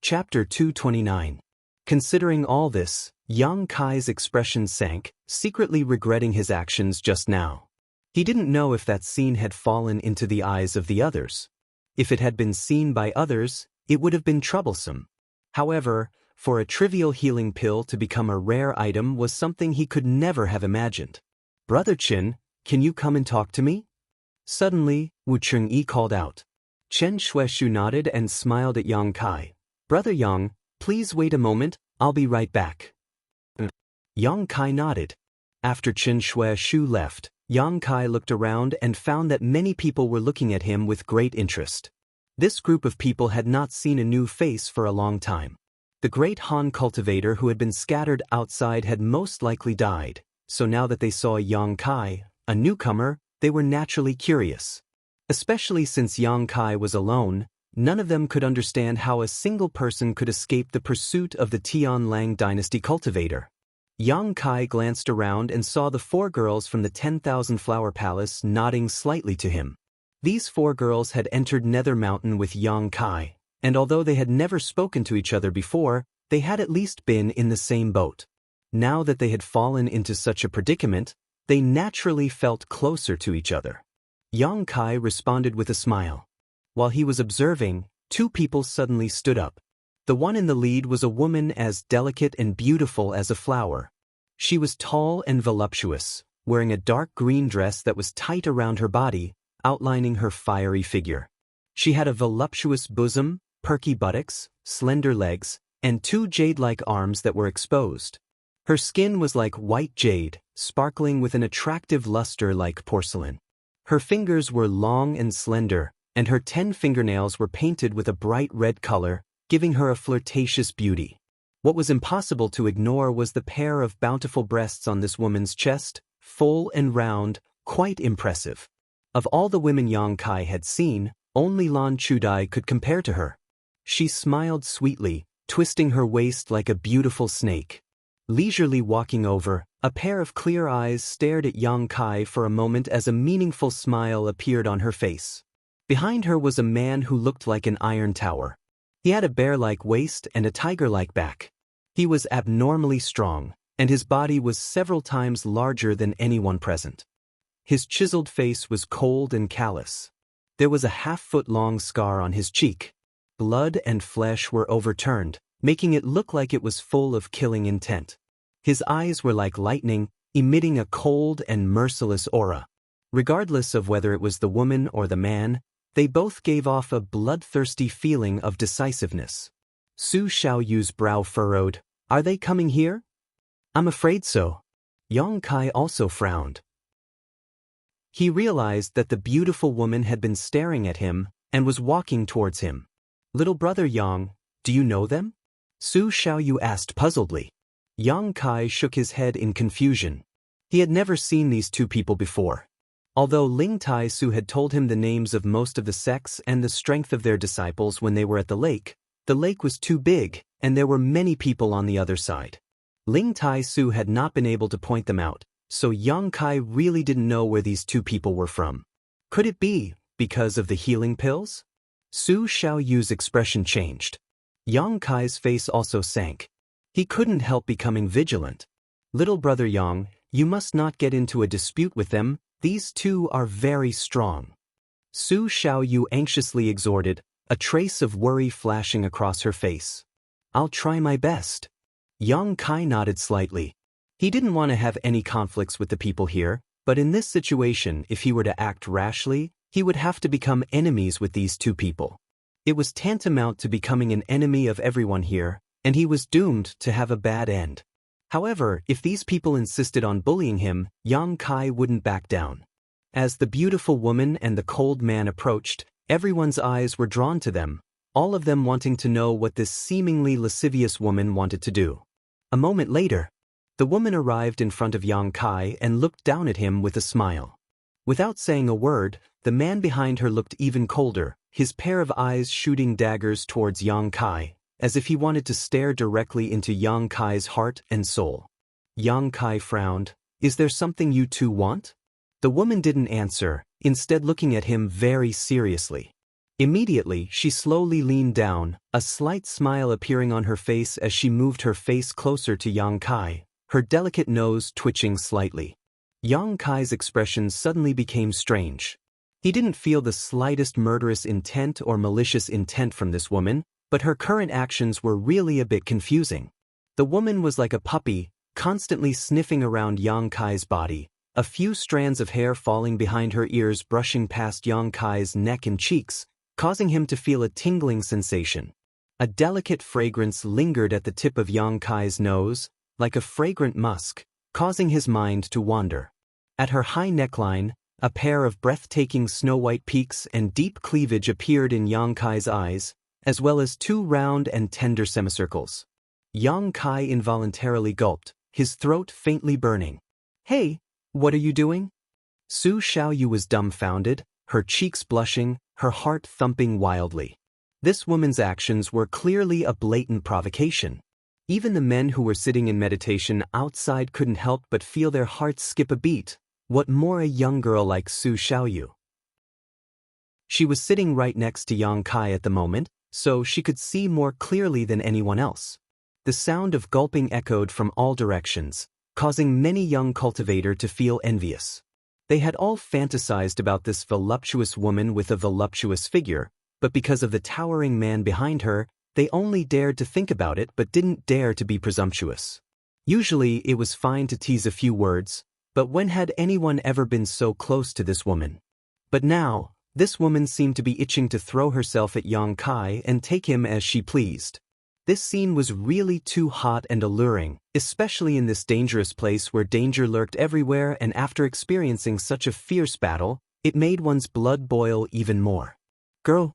Chapter 229. Considering all this, Yang Kai's expression sank, secretly regretting his actions just now. He didn't know if that scene had fallen into the eyes of the others. If it had been seen by others, it would have been troublesome. However, for a trivial healing pill to become a rare item was something he could never have imagined. "Brother Qin, can you come and talk to me?" Suddenly, Wu Chengyi called out. Chen Xueshu nodded and smiled at Yang Kai. "Brother Yang, please wait a moment, I'll be right back." Yang Kai nodded. After Chen Xueshu left, Yang Kai looked around and found that many people were looking at him with great interest. This group of people had not seen a new face for a long time. The great Han cultivator who had been scattered outside had most likely died, so now that they saw Yang Kai, a newcomer, they were naturally curious. Especially since Yang Kai was alone, none of them could understand how a single person could escape the pursuit of the Tianlang dynasty cultivator. Yang Kai glanced around and saw the 4 girls from the 10,000 Flower Palace nodding slightly to him. These 4 girls had entered Nether Mountain with Yang Kai, and although they had never spoken to each other before, they had at least been in the same boat. Now that they had fallen into such a predicament, they naturally felt closer to each other. Yang Kai responded with a smile. While he was observing, 2 people suddenly stood up. The one in the lead was a woman as delicate and beautiful as a flower. She was tall and voluptuous, wearing a dark green dress that was tight around her body, outlining her fiery figure. She had a voluptuous bosom, perky buttocks, slender legs, and 2 jade-like arms that were exposed. Her skin was like white jade, sparkling with an attractive luster like porcelain. Her fingers were long and slender, and her 10 fingernails were painted with a bright red color, giving her a flirtatious beauty. What was impossible to ignore was the pair of bountiful breasts on this woman's chest, full and round, quite impressive. Of all the women Yang Kai had seen, only Lan Chudai could compare to her. She smiled sweetly, twisting her waist like a beautiful snake. Leisurely walking over, a pair of clear eyes stared at Yang Kai for a moment as a meaningful smile appeared on her face. Behind her was a man who looked like an iron tower. He had a bear-like waist and a tiger-like back. He was abnormally strong, and his body was several times larger than anyone present. His chiseled face was cold and callous. There was a half-foot-long scar on his cheek. Blood and flesh were overturned, making it look like it was full of killing intent. His eyes were like lightning, emitting a cold and merciless aura. Regardless of whether it was the woman or the man, they both gave off a bloodthirsty feeling of decisiveness. Su Xiaoyu's brow furrowed. "Are they coming here?" "I'm afraid so." Yang Kai also frowned. He realized that the beautiful woman had been staring at him and was walking towards him. "Little brother Yang, do you know them?" Su Xiaoyu asked puzzledly. Yang Kai shook his head in confusion. He had never seen these 2 people before. Although Ling Tai Su had told him the names of most of the sects and the strength of their disciples when they were at the lake was too big, and there were many people on the other side. Ling Tai Su had not been able to point them out, so Yang Kai really didn't know where these 2 people were from. Could it be because of the healing pills? Su Xiaoyu's expression changed. Yang Kai's face also sank. He couldn't help becoming vigilant. "Little brother Yang, you must not get into a dispute with them. These 2 are very strong." Su Xiaoyu anxiously exhorted, a trace of worry flashing across her face. "I'll try my best." Yang Kai nodded slightly. He didn't want to have any conflicts with the people here, but in this situation, if he were to act rashly, he would have to become enemies with these 2 people. It was tantamount to becoming an enemy of everyone here, and he was doomed to have a bad end. However, if these people insisted on bullying him, Yang Kai wouldn't back down. As the beautiful woman and the cold man approached, everyone's eyes were drawn to them, all of them wanting to know what this seemingly lascivious woman wanted to do. A moment later, the woman arrived in front of Yang Kai and looked down at him with a smile. Without saying a word, the man behind her looked even colder, his pair of eyes shooting daggers towards Yang Kai, as if he wanted to stare directly into Yang Kai's heart and soul. Yang Kai frowned. "Is there something you 2 want?" The woman didn't answer, instead looking at him very seriously. Immediately, she slowly leaned down, a slight smile appearing on her face as she moved her face closer to Yang Kai, her delicate nose twitching slightly. Yang Kai's expression suddenly became strange. He didn't feel the slightest murderous intent or malicious intent from this woman, but her current actions were really a bit confusing. The woman was like a puppy, constantly sniffing around Yang Kai's body, a few strands of hair falling behind her ears brushing past Yang Kai's neck and cheeks, causing him to feel a tingling sensation. A delicate fragrance lingered at the tip of Yang Kai's nose, like a fragrant musk, causing his mind to wander. At her high neckline, a pair of breathtaking snow-white peaks and deep cleavage appeared in Yang Kai's eyes, as well as two round and tender semicircles. Yang Kai involuntarily gulped, his throat faintly burning. "Hey, what are you doing?" Su Xiaoyu was dumbfounded, her cheeks blushing, her heart thumping wildly. This woman's actions were clearly a blatant provocation. Even the men who were sitting in meditation outside couldn't help but feel their hearts skip a beat. What more a young girl like Su Xiaoyu? She was sitting right next to Yang Kai at the moment, so she could see more clearly than anyone else. The sound of gulping echoed from all directions, causing many young cultivator to feel envious. They had all fantasized about this voluptuous woman with a voluptuous figure, but because of the towering man behind her, they only dared to think about it but didn't dare to be presumptuous. Usually it was fine to tease a few words, but when had anyone ever been so close to this woman? But now, this woman seemed to be itching to throw herself at Yang Kai and take him as she pleased. This scene was really too hot and alluring, especially in this dangerous place where danger lurked everywhere, and after experiencing such a fierce battle, it made one's blood boil even more. "Girl."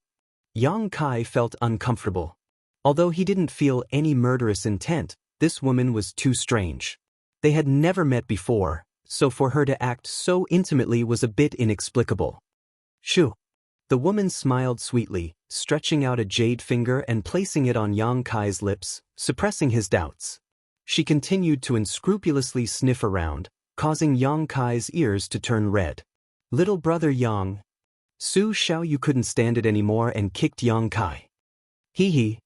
Yang Kai felt uncomfortable. Although he didn't feel any murderous intent, this woman was too strange. They had never met before, so for her to act so intimately was a bit inexplicable. "Shoo." The woman smiled sweetly, stretching out a jade finger and placing it on Yang Kai's lips, suppressing his doubts. She continued to unscrupulously sniff around, causing Yang Kai's ears to turn red. "Little brother Yang." Su Xiaoyu couldn't stand it anymore and kicked Yang Kai. "Hee hee."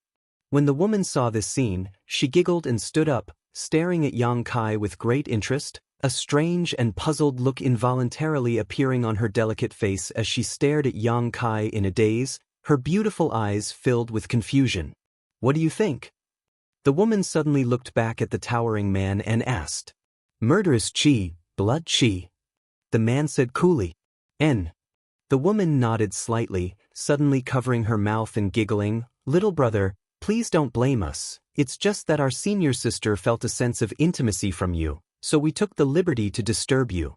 When the woman saw this scene, she giggled and stood up, staring at Yang Kai with great interest, a strange and puzzled look involuntarily appearing on her delicate face as she stared at Yang Kai in a daze, her beautiful eyes filled with confusion. "What do you think?" The woman suddenly looked back at the towering man and asked. "Murderous chi, blood chi." The man said coolly. "N." The woman nodded slightly, suddenly covering her mouth and giggling. "Little brother, please don't blame us. It's just that our senior sister felt a sense of intimacy from you, so we took the liberty to disturb you."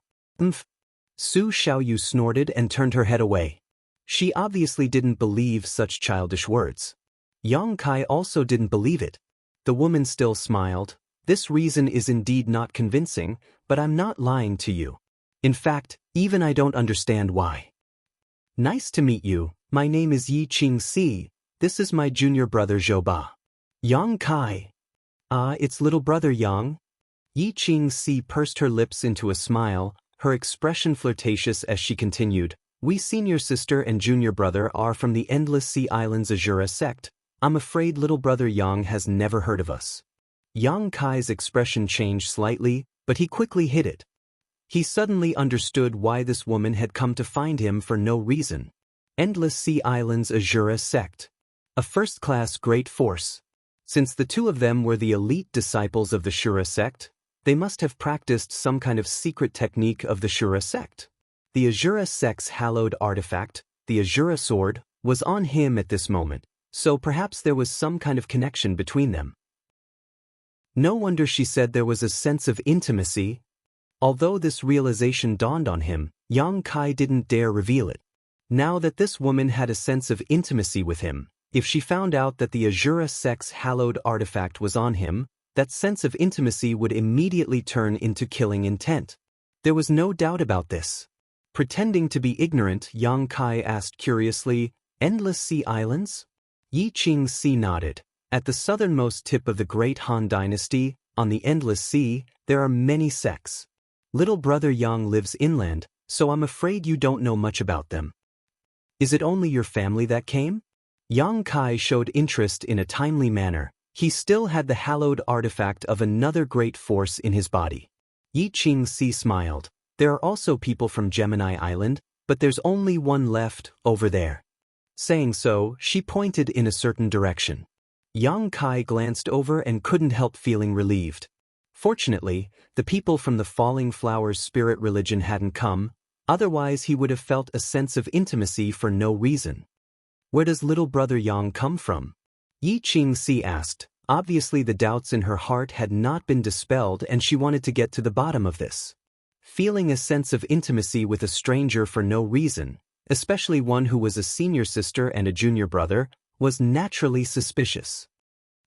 Su Xiaoyu snorted and turned her head away. She obviously didn't believe such childish words. Yang Kai also didn't believe it. The woman still smiled. "This reason is indeed not convincing, but I'm not lying to you. In fact, even I don't understand why." "Nice to meet you. My name is Yi Qing Si. This is my junior brother Zhou Ba." "Yang Kai." "Ah, it's little brother Yang." Yi Qing Si pursed her lips into a smile, her expression flirtatious as she continued. "We senior sister and junior brother are from the Endless Sea Islands Azura sect. I'm afraid little brother Yang has never heard of us." Yang Kai's expression changed slightly, but he quickly hid it. He suddenly understood why this woman had come to find him for no reason. Endless Sea Islands Azura sect. A first-class great force. Since the two of them were the elite disciples of the Shura sect, they must have practiced some kind of secret technique of the Shura sect. The Azura sect's hallowed artifact, the Azura sword, was on him at this moment, so perhaps there was some kind of connection between them. No wonder she said there was a sense of intimacy. Although this realization dawned on him, Yang Kai didn't dare reveal it. Now that this woman had a sense of intimacy with him, if she found out that the Azura sect's hallowed artifact was on him, that sense of intimacy would immediately turn into killing intent. There was no doubt about this. Pretending to be ignorant, Yang Kai asked curiously, "Endless Sea Islands?" Yi Qing Si nodded. "At the southernmost tip of the Great Han Dynasty, on the Endless Sea, there are many sects. Little brother Yang lives inland, so I'm afraid you don't know much about them." Is it only your family that came? Yang Kai showed interest in a timely manner. He still had the hallowed artifact of another great force in his body. Xianxia smiled. There are also people from Gemini Island, but there's only one left, over there. Saying so, she pointed in a certain direction. Yang Kai glanced over and couldn't help feeling relieved. Fortunately, the people from the Falling Flowers spirit religion hadn't come, otherwise he would have felt a sense of intimacy for no reason. Where does little brother Yang come from? Xianxia asked. Obviously the doubts in her heart had not been dispelled and she wanted to get to the bottom of this. Feeling a sense of intimacy with a stranger for no reason, especially one who was a senior sister and a junior brother, was naturally suspicious.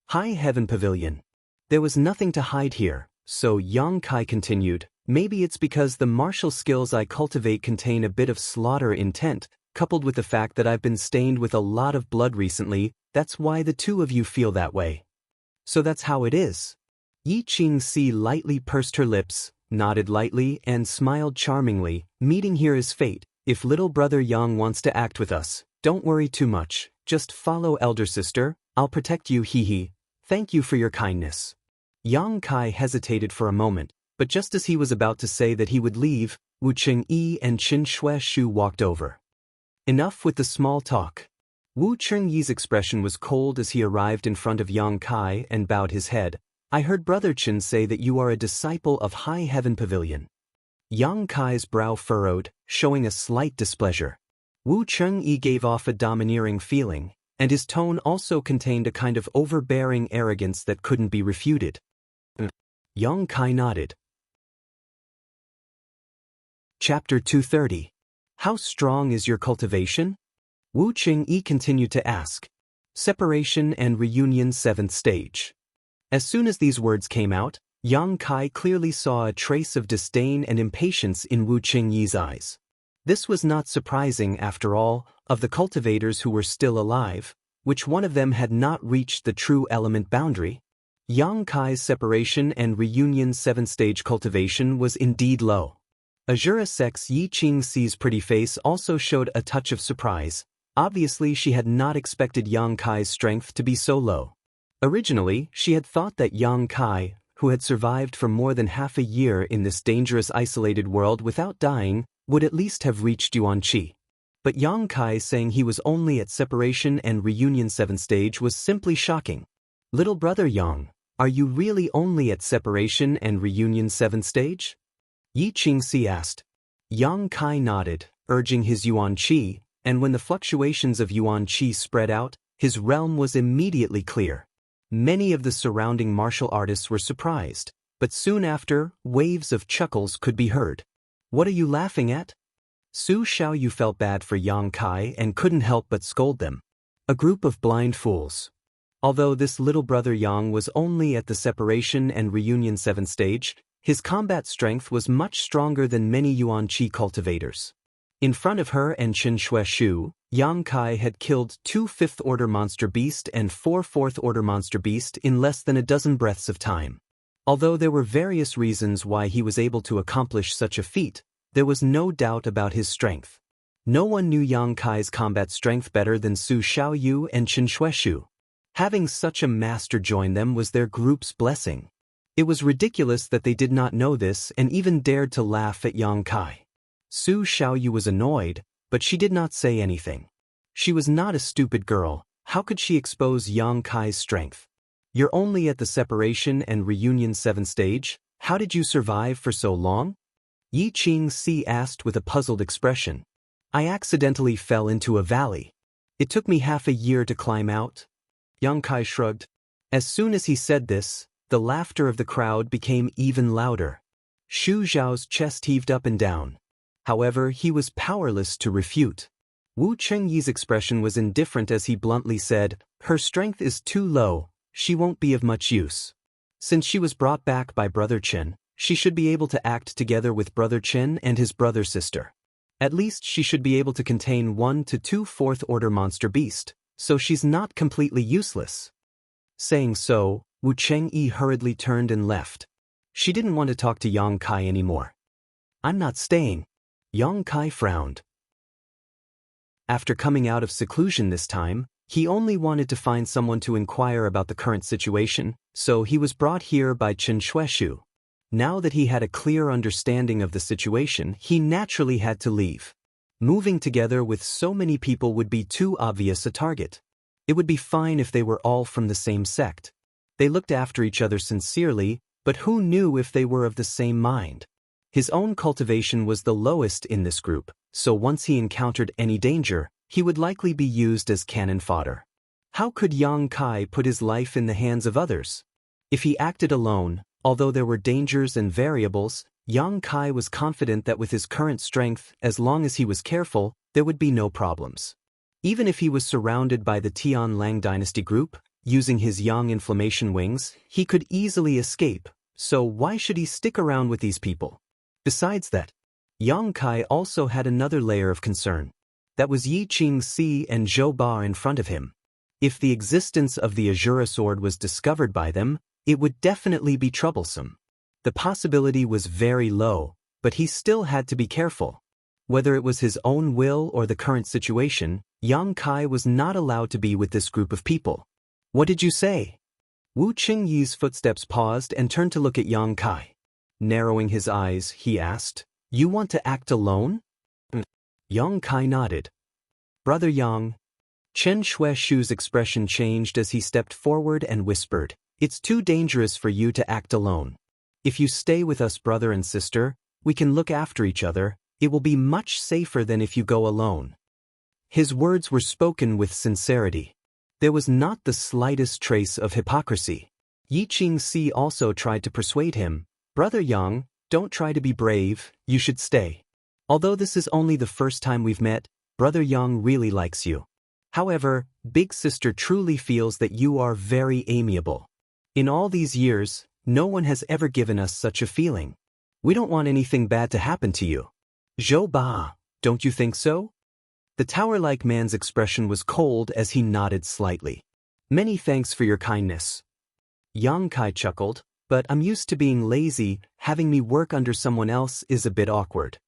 High Heaven Pavilion. There was nothing to hide here, so Yang Kai continued, maybe it's because the martial skills I cultivate contain a bit of slaughter intent, coupled with the fact that I've been stained with a lot of blood recently, that's why the two of you feel that way. So that's how it is. Xianxia lightly pursed her lips, nodded lightly, and smiled charmingly. Meeting here is fate. If little brother Yang wants to act with us, don't worry too much. Just follow elder sister, I'll protect you, hee. Thank you for your kindness. Yang Kai hesitated for a moment, but just as he was about to say that he would leave, Wu Chengyi and Qin Shueshu walked over. Enough with the small talk. Wu Chengyi's expression was cold as he arrived in front of Yang Kai and bowed his head. I heard Brother Qin say that you are a disciple of High Heaven Pavilion. Yang Kai's brow furrowed, showing a slight displeasure. Wu Chengyi gave off a domineering feeling, and his tone also contained a kind of overbearing arrogance that couldn't be refuted. Yang Kai nodded. Chapter 230. How strong is your cultivation? Wu Chengyi continued to ask. Separation and reunion 7th stage. As soon as these words came out, Yang Kai clearly saw a trace of disdain and impatience in Wu Chengyi's eyes. This was not surprising after all. Of the cultivators who were still alive, which one of them had not reached the true element boundary? Yang Kai's separation and reunion 7th stage cultivation was indeed low. Azura Sects Xianxia's pretty face also showed a touch of surprise. Obviously she had not expected Yang Kai's strength to be so low. Originally, she had thought that Yang Kai, who had survived for more than half a year in this dangerous isolated world without dying, would at least have reached Yuan Qi. But Yang Kai saying he was only at separation and reunion 7th stage was simply shocking. Little brother Yang, are you really only at separation and reunion 7th stage? Xianxia asked. Yang Kai nodded, urging his Yuan Qi, and when the fluctuations of Yuan Qi spread out, his realm was immediately clear. Many of the surrounding martial artists were surprised, but soon after, waves of chuckles could be heard. What are you laughing at? Su Xiaoyu felt bad for Yang Kai and couldn't help but scold them. A group of blind fools. Although this little brother Yang was only at the separation and reunion 7th stage, his combat strength was much stronger than many Yuan Qi cultivators. In front of her and Qin Shueshu, Yang Kai had killed 2 5th-order monster beast and 4 4th-order monster beast in less than a dozen breaths of time. Although there were various reasons why he was able to accomplish such a feat, there was no doubt about his strength. No one knew Yang Kai's combat strength better than Su Xiaoyu and Qin Shueshu. Having such a master join them was their group's blessing. It was ridiculous that they did not know this and even dared to laugh at Yang Kai. Su Xiaoyu was annoyed, but she did not say anything. She was not a stupid girl. How could she expose Yang Kai's strength? You're only at the separation and reunion 7th stage? How did you survive for so long? Xianxia asked with a puzzled expression. I accidentally fell into a valley. It took me half a year to climb out. Yang Kai shrugged. As soon as he said this, the laughter of the crowd became even louder. Xu Zhao's chest heaved up and down. However, he was powerless to refute. Wu Chengyi's expression was indifferent as he bluntly said, her strength is too low, she won't be of much use. Since she was brought back by Brother Qin, she should be able to act together with Brother Qin and his brother sister. At least she should be able to contain 1 to 2 4th-order monster beast, so she's not completely useless. Saying so, Wu Chengyi hurriedly turned and left. She didn't want to talk to Yang Kai anymore. I'm not staying. Yang Kai frowned. After coming out of seclusion this time, he only wanted to find someone to inquire about the current situation, so he was brought here by Chen Shueshu. Now that he had a clear understanding of the situation, he naturally had to leave. Moving together with so many people would be too obvious a target. It would be fine if they were all from the same sect. They looked after each other sincerely, but who knew if they were of the same mind? His own cultivation was the lowest in this group, so once he encountered any danger, he would likely be used as cannon fodder. How could Yang Kai put his life in the hands of others? If he acted alone, although there were dangers and variables, Yang Kai was confident that with his current strength, as long as he was careful, there would be no problems. Even if he was surrounded by the Tianlang dynasty group, using his Yang inflammation wings, he could easily escape, so why should he stick around with these people? Besides that, Yang Kai also had another layer of concern. That was Yi Qingxi and Zhou Ba in front of him. If the existence of the Azura sword was discovered by them, it would definitely be troublesome. The possibility was very low, but he still had to be careful. Whether it was his own will or the current situation, Yang Kai was not allowed to be with this group of people. What did you say? Wu Qingyi's footsteps paused and turned to look at Yang Kai. Narrowing his eyes, he asked, "You want to act alone?" Yang Kai nodded. "Brother Yang." Chen Shueshu's expression changed as he stepped forward and whispered, "It's too dangerous for you to act alone. If you stay with us, brother and sister, we can look after each other. It will be much safer than if you go alone." His words were spoken with sincerity. There was not the slightest trace of hypocrisy. Yi Qingxi also tried to persuade him, "Brother Yang, don't try to be brave, you should stay. Although this is only the first time we've met, Brother Yang really likes you. However, Big Sister truly feels that you are very amiable. In all these years, no one has ever given us such a feeling. We don't want anything bad to happen to you. Zhou Ba, don't you think so?" The tower-like man's expression was cold as he nodded slightly. "Many thanks for your kindness." Yang Kai chuckled, "But I'm used to being lazy, having me work under someone else is a bit awkward.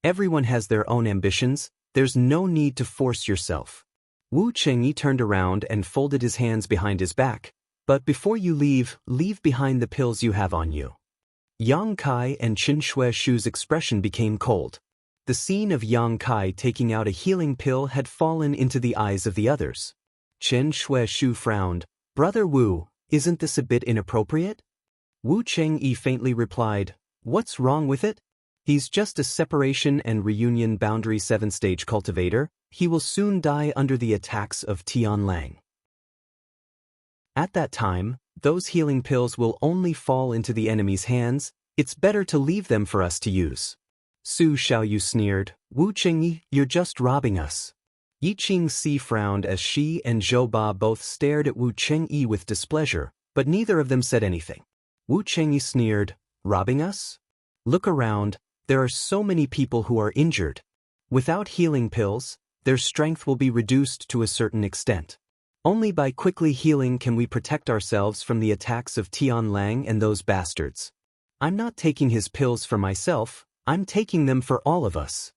Everyone has their own ambitions, there's no need to force yourself." Wu Qingyi turned around and folded his hands behind his back. "But before you leave behind the pills you have on you." Yang Kai and Chen Shueshu's expression became cold. The scene of Yang Kai taking out a healing pill had fallen into the eyes of the others. Chen Shueshu frowned. "Brother Wu, isn't this a bit inappropriate?" Wu Qingyi faintly replied, "What's wrong with it? He's just a separation and reunion boundary 7-stage cultivator. He will soon die under the attacks of Tianlang. At that time, those healing pills will only fall into the enemy's hands. It's better to leave them for us to use." Su Xiaoyu sneered, "Wu Qingyi, you're just robbing us." Yi Qingxi frowned as she and Zhou Ba both stared at Wu Qingyi with displeasure, but neither of them said anything. Wu Qingyi sneered, "Robbing us? Look around, there are so many people who are injured. Without healing pills, their strength will be reduced to a certain extent. Only by quickly healing can we protect ourselves from the attacks of Tianlang and those bastards. I'm not taking his pills for myself, I'm taking them for all of us."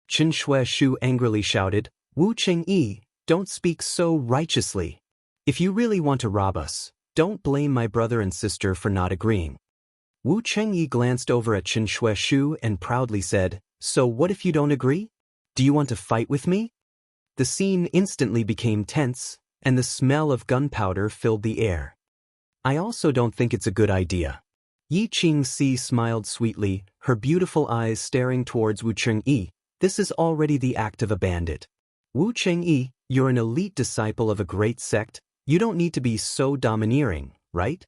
Chen Shueshu angrily shouted, "Wu Qingyi, don't speak so righteously. If you really want to rob us, don't blame my brother and sister for not agreeing." Wu Qingyi glanced over at Chen Shueshu and proudly said, "So what if you don't agree? Do you want to fight with me?" The scene instantly became tense, and the smell of gunpowder filled the air. "I also don't think it's a good idea." Yi Qingxi smiled sweetly, her beautiful eyes staring towards Wu Qingyi. "This is already the act of a bandit. Wu Qingyi, you're an elite disciple of a great sect, you don't need to be so domineering, right?"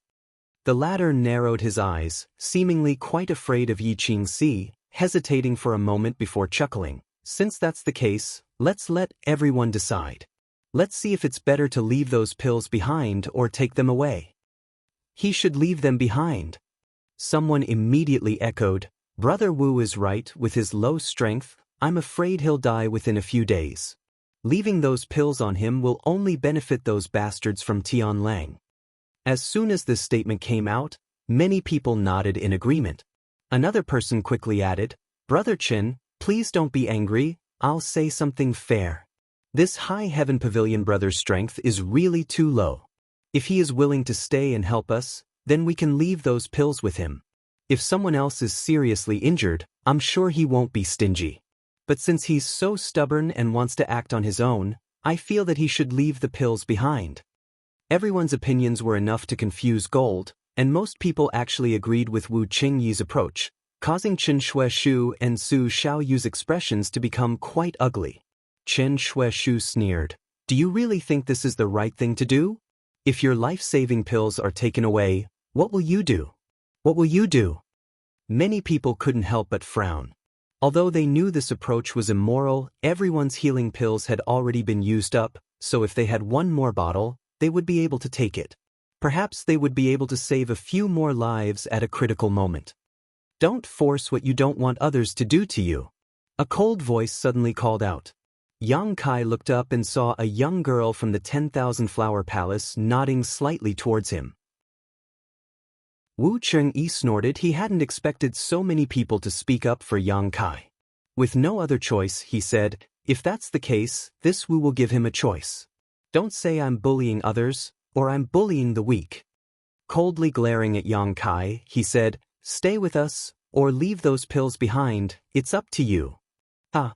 The latter narrowed his eyes, seemingly quite afraid of Yi Qingxi, hesitating for a moment before chuckling. "Since that's the case, let's let everyone decide. Let's see if it's better to leave those pills behind or take them away." "He should leave them behind." Someone immediately echoed, "Brother Wu is right, with his low strength, I'm afraid he'll die within a few days. Leaving those pills on him will only benefit those bastards from Tianlang." As soon as this statement came out, many people nodded in agreement. Another person quickly added, "Brother Chen, please don't be angry, I'll say something fair. This High Heaven Pavilion brother's strength is really too low. If he is willing to stay and help us, then we can leave those pills with him. If someone else is seriously injured, I'm sure he won't be stingy. But since he's so stubborn and wants to act on his own, I feel that he should leave the pills behind. Everyone's opinions were enough to confuse Gold, and most people actually agreed with Wu Qingyi's approach, causing Chen Shueshu and Su Xiaoyu's expressions to become quite ugly. Chen Shueshu sneered, "Do you really think this is the right thing to do? If your life-saving pills are taken away, what will you do? What will you do?" Many people couldn't help but frown. Although they knew this approach was immoral, everyone's healing pills had already been used up, so if they had one more bottle, they would be able to take it. Perhaps they would be able to save a few more lives at a critical moment. Don't force what you don't want others to do to you. A cold voice suddenly called out. Yang Kai looked up and saw a young girl from the 10,000 Flower Palace nodding slightly towards him. Wu Qingyi snorted. He hadn't expected so many people to speak up for Yang Kai. With no other choice, he said, "If that's the case, this Wu will give him a choice. Don't say I'm bullying others, or I'm bullying the weak." Coldly glaring at Yang Kai, he said, "Stay with us, or leave those pills behind, it's up to you." "Ah."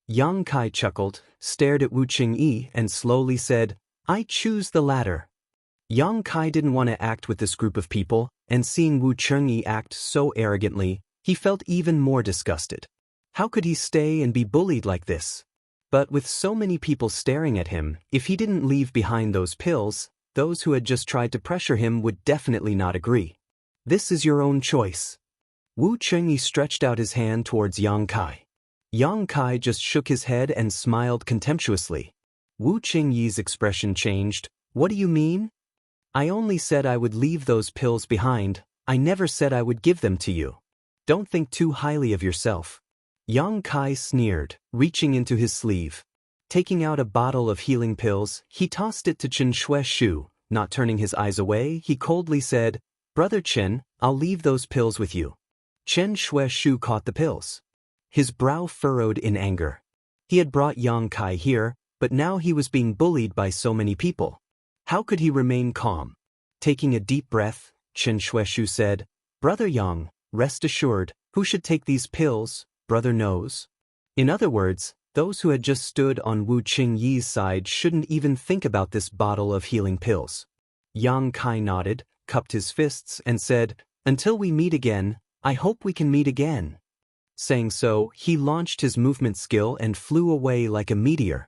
Yang Kai chuckled, stared at Wu Qingyi and slowly said, "I choose the latter." Yang Kai didn't want to act with this group of people, and seeing Wu Qingyi act so arrogantly, he felt even more disgusted. How could he stay and be bullied like this? But with so many people staring at him, if he didn't leave behind those pills, those who had just tried to pressure him would definitely not agree. "This is your own choice." Wu Qingyi stretched out his hand towards Yang Kai. Yang Kai just shook his head and smiled contemptuously. Wu Qingyi's expression changed. "What do you mean? I only said I would leave those pills behind, I never said I would give them to you. Don't think too highly of yourself." Yang Kai sneered, reaching into his sleeve. Taking out a bottle of healing pills, he tossed it to Chen Shueshu. Not turning his eyes away, he coldly said, "Brother Chen, I'll leave those pills with you." Chen Shueshu caught the pills. His brow furrowed in anger. He had brought Yang Kai here, but now he was being bullied by so many people. How could he remain calm? Taking a deep breath, Chen Shueshu said, "Brother Yang, rest assured, who should take these pills, brother knows." In other words, those who had just stood on Wu Qingyi's side shouldn't even think about this bottle of healing pills. Yang Kai nodded, cupped his fists, and said, "Until we meet again, I hope we can meet again." Saying so, he launched his movement skill and flew away like a meteor.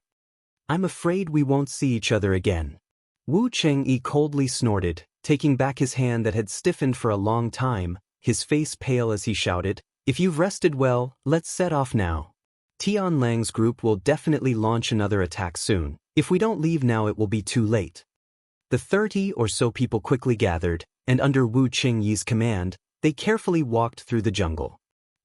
"I'm afraid we won't see each other again." Wu Qingyi coldly snorted, taking back his hand that had stiffened for a long time, his face pale as he shouted, "If you've rested well, let's set off now. Tian Lang's group will definitely launch another attack soon. If we don't leave now it will be too late." The 30 or so people quickly gathered, and under Wu Qingyi's command, they carefully walked through the jungle.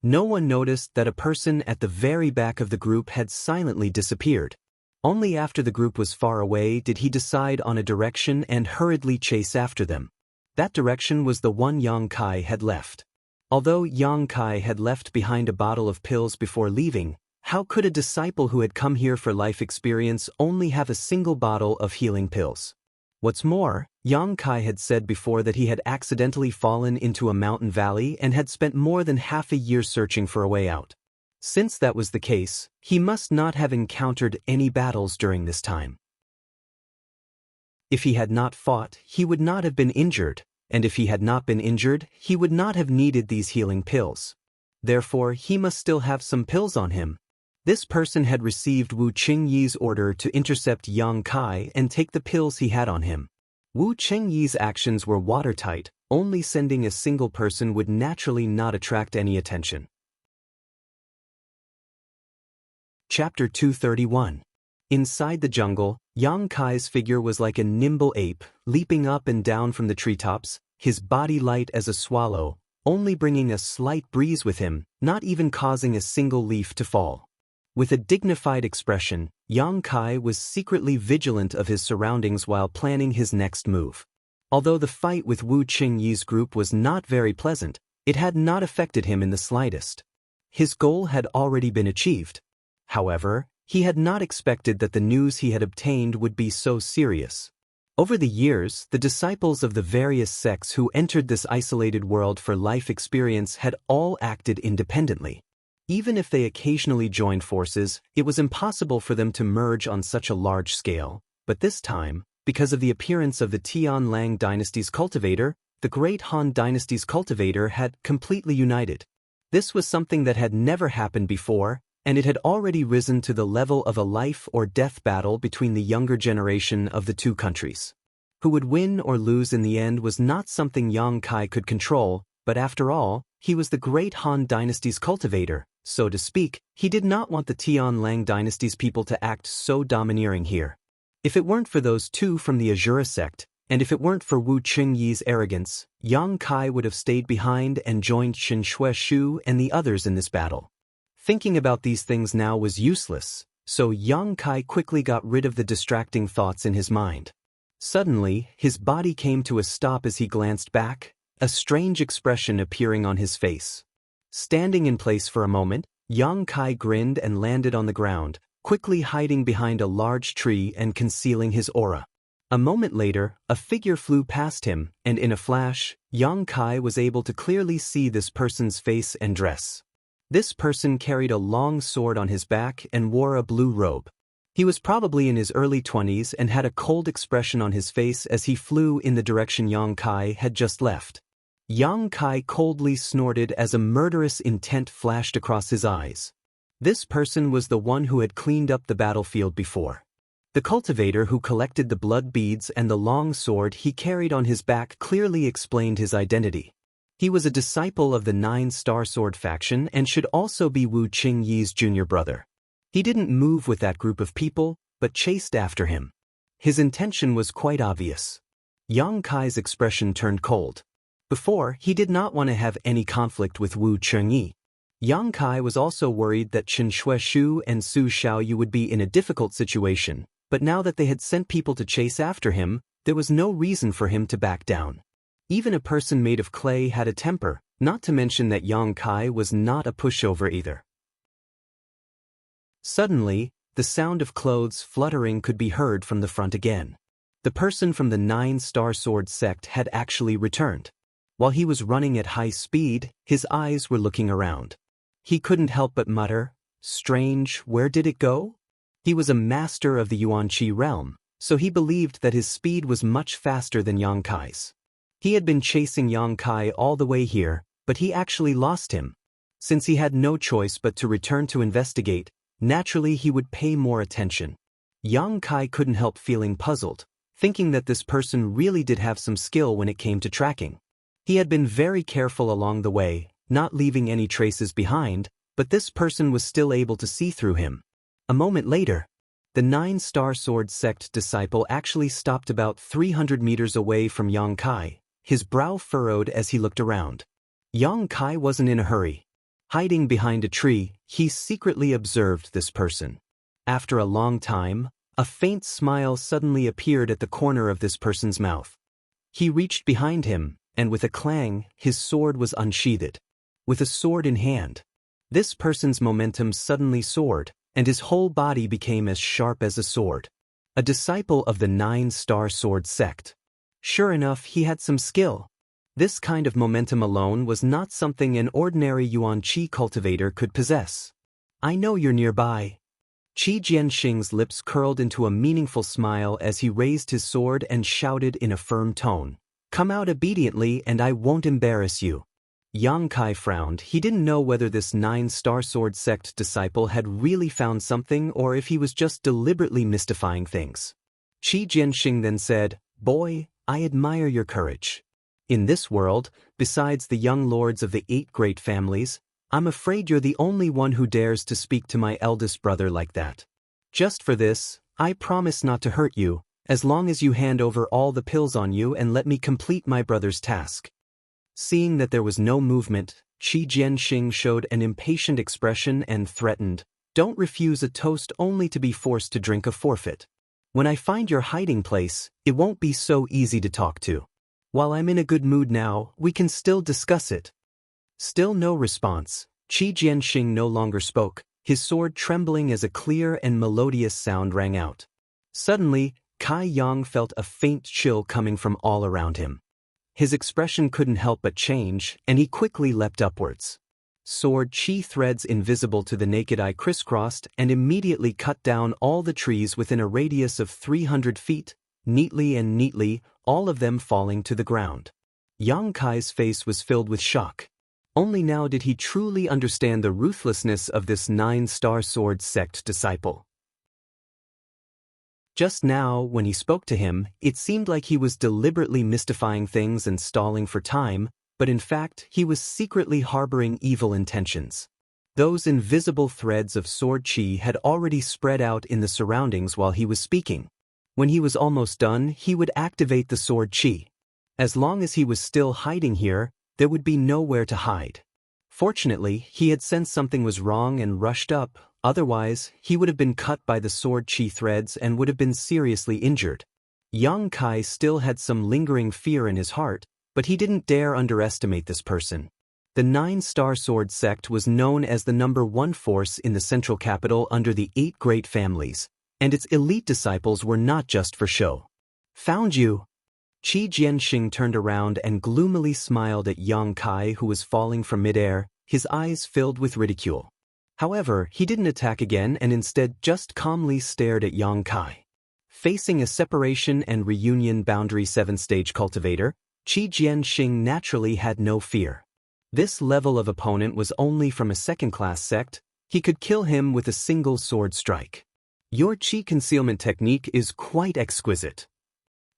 No one noticed that a person at the very back of the group had silently disappeared. Only after the group was far away did he decide on a direction and hurriedly chase after them. That direction was the one Yang Kai had left. Although Yang Kai had left behind a bottle of pills before leaving, how could a disciple who had come here for life experience only have a single bottle of healing pills? What's more, Yang Kai had said before that he had accidentally fallen into a mountain valley and had spent more than half a year searching for a way out. Since that was the case, he must not have encountered any battles during this time. If he had not fought, he would not have been injured, and if he had not been injured, he would not have needed these healing pills. Therefore, he must still have some pills on him. This person had received Wu Qingyi's order to intercept Yang Kai and take the pills he had on him. Wu Qingyi's actions were watertight, only sending a single person would naturally not attract any attention. Chapter 231. Inside the jungle, Yang Kai's figure was like a nimble ape, leaping up and down from the treetops, his body light as a swallow, only bringing a slight breeze with him, not even causing a single leaf to fall. With a dignified expression, Yang Kai was secretly vigilant of his surroundings while planning his next move. Although the fight with Wu Qingyi's group was not very pleasant, it had not affected him in the slightest. His goal had already been achieved. However, He had not expected that the news he had obtained would be so serious. Over the years, the disciples of the various sects who entered this isolated world for life experience had all acted independently. Even if they occasionally joined forces, it was impossible for them to merge on such a large scale. But this time, because of the appearance of the Tianlang dynasty's cultivator, the Great Han dynasty's cultivator had completely united. This was something that had never happened before, and it had already risen to the level of a life-or-death battle between the younger generation of the two countries. Who would win or lose in the end was not something Yang Kai could control, but after all, he was the Great Han dynasty's cultivator, so to speak. He did not want the Tianlang dynasty's people to act so domineering here. If it weren't for those two from the Azura sect, and if it weren't for Wu Qingyi's arrogance, Yang Kai would have stayed behind and joined Xianxia Shu and the others in this battle. Thinking about these things now was useless, so Yang Kai quickly got rid of the distracting thoughts in his mind. Suddenly, his body came to a stop as he glanced back, a strange expression appearing on his face. Standing in place for a moment, Yang Kai grinned and landed on the ground, quickly hiding behind a large tree and concealing his aura. A moment later, a figure flew past him, and in a flash, Yang Kai was able to clearly see this person's face and dress. This person carried a long sword on his back and wore a blue robe. He was probably in his early 20s and had a cold expression on his face as he flew in the direction Yang Kai had just left. Yang Kai coldly snorted as a murderous intent flashed across his eyes. This person was the one who had cleaned up the battlefield before. The cultivator who collected the blood beads and the long sword he carried on his back clearly explained his identity. He was a disciple of the 9-Star Sword faction and should also be Wu Qingyi's junior brother. He didn't move with that group of people, but chased after him. His intention was quite obvious. Yang Kai's expression turned cold. Before, he did not want to have any conflict with Wu Qingyi. Yang Kai was also worried that Xianxia Shu and Su Xiaoyu would be in a difficult situation, but now that they had sent people to chase after him, there was no reason for him to back down. Even a person made of clay had a temper, not to mention that Yang Kai was not a pushover either. Suddenly, the sound of clothes fluttering could be heard from the front again. The person from the 9-Star Sword sect had actually returned. While he was running at high speed, his eyes were looking around. He couldn't help but mutter, "Strange, where did it go?" He was a master of the Yuanqi realm, so he believed that his speed was much faster than Yang Kai's. He had been chasing Yang Kai all the way here, but he actually lost him. Since he had no choice but to return to investigate, naturally he would pay more attention. Yang Kai couldn't help feeling puzzled, thinking that this person really did have some skill when it came to tracking. He had been very careful along the way, not leaving any traces behind, but this person was still able to see through him. A moment later, the 9-Star Sword sect disciple actually stopped about 300 meters away from Yang Kai, his brow furrowed as he looked around. Yang Kai wasn't in a hurry. Hiding behind a tree, he secretly observed this person. After a long time, a faint smile suddenly appeared at the corner of this person's mouth. He reached behind him, and with a clang, his sword was unsheathed. With a sword in hand, this person's momentum suddenly soared, and his whole body became as sharp as a sword. A disciple of the 9-Star Sword sect. Sure enough, he had some skill. This kind of momentum alone was not something an ordinary Yuanqi cultivator could possess. "I know you're nearby." Qi Jianxing's lips curled into a meaningful smile as he raised his sword and shouted in a firm tone, "Come out obediently and I won't embarrass you." Yang Kai frowned. He didn't know whether this 9-Star Sword sect disciple had really found something or if he was just deliberately mystifying things. Qi Jianxing then said, "Boy, I admire your courage. In this world, besides the young lords of the 8 great families, I'm afraid you're the only one who dares to speak to my eldest brother like that. Just for this, I promise not to hurt you, as long as you hand over all the pills on you and let me complete my brother's task." Seeing that there was no movement, Qi Jianxing showed an impatient expression and threatened, "Don't refuse a toast only to be forced to drink a forfeit. When I find your hiding place, it won't be so easy to talk to. While I'm in a good mood now, we can still discuss it." Still no response. Qi Jianxing no longer spoke, his sword trembling as a clear and melodious sound rang out. Suddenly, Kai Yang felt a faint chill coming from all around him. His expression couldn't help but change, and he quickly leapt upwards. Sword chi threads invisible to the naked eye crisscrossed and immediately cut down all the trees within a radius of 300 feet, neatly, all of them falling to the ground. Yang Kai's face was filled with shock. Only now did he truly understand the ruthlessness of this 9-star sword sect disciple. Just now, when he spoke to him, it seemed like he was deliberately mystifying things and stalling for time, but in fact, he was secretly harboring evil intentions. Those invisible threads of sword chi had already spread out in the surroundings while he was speaking. When he was almost done, he would activate the sword chi. As long as he was still hiding here, there would be nowhere to hide. Fortunately, he had sensed something was wrong and rushed up, otherwise, he would have been cut by the sword chi threads and would have been seriously injured. Yang Kai still had some lingering fear in his heart, but he didn't dare underestimate this person. The 9-star sword sect was known as the #1 force in the central capital under the 8 great families, and its elite disciples were not just for show. "Found you!" Qi Jianxing turned around and gloomily smiled at Yang Kai, who was falling from midair, his eyes filled with ridicule. However, he didn't attack again and instead just calmly stared at Yang Kai. Facing a separation and reunion boundary 7-stage cultivator, Qi Jianxing naturally had no fear. This level of opponent was only from a second-class sect. He could kill him with a single sword strike. "Your Qi concealment technique is quite exquisite."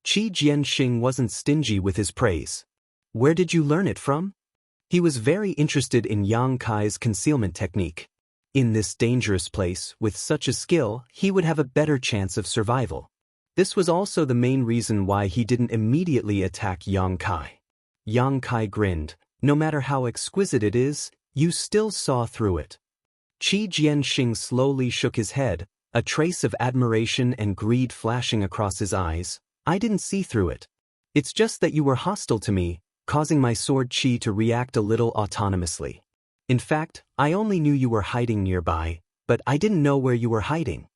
Qi Jianxing wasn't stingy with his praise. "Where did you learn it from?" He was very interested in Yang Kai's concealment technique. In this dangerous place, with such a skill, he would have a better chance of survival. This was also the main reason why he didn't immediately attack Yang Kai. Yang Kai grinned. "No matter how exquisite it is, you still saw through it." Qi Jianxing slowly shook his head, a trace of admiration and greed flashing across his eyes. "I didn't see through it. It's just that you were hostile to me, causing my sword chi to react a little autonomously. In fact, I only knew you were hiding nearby, but I didn't know where you were hiding.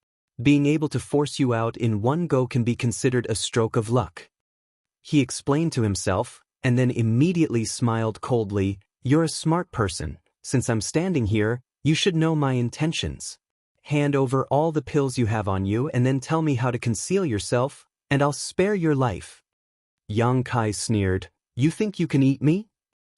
Being able to force you out in one go can be considered a stroke of luck." He explained to himself, and then immediately smiled coldly. "You're a smart person. Since I'm standing here, you should know my intentions. Hand over all the pills you have on you and then tell me how to conceal yourself, and I'll spare your life." Yang Kai sneered. "You think you can eat me?"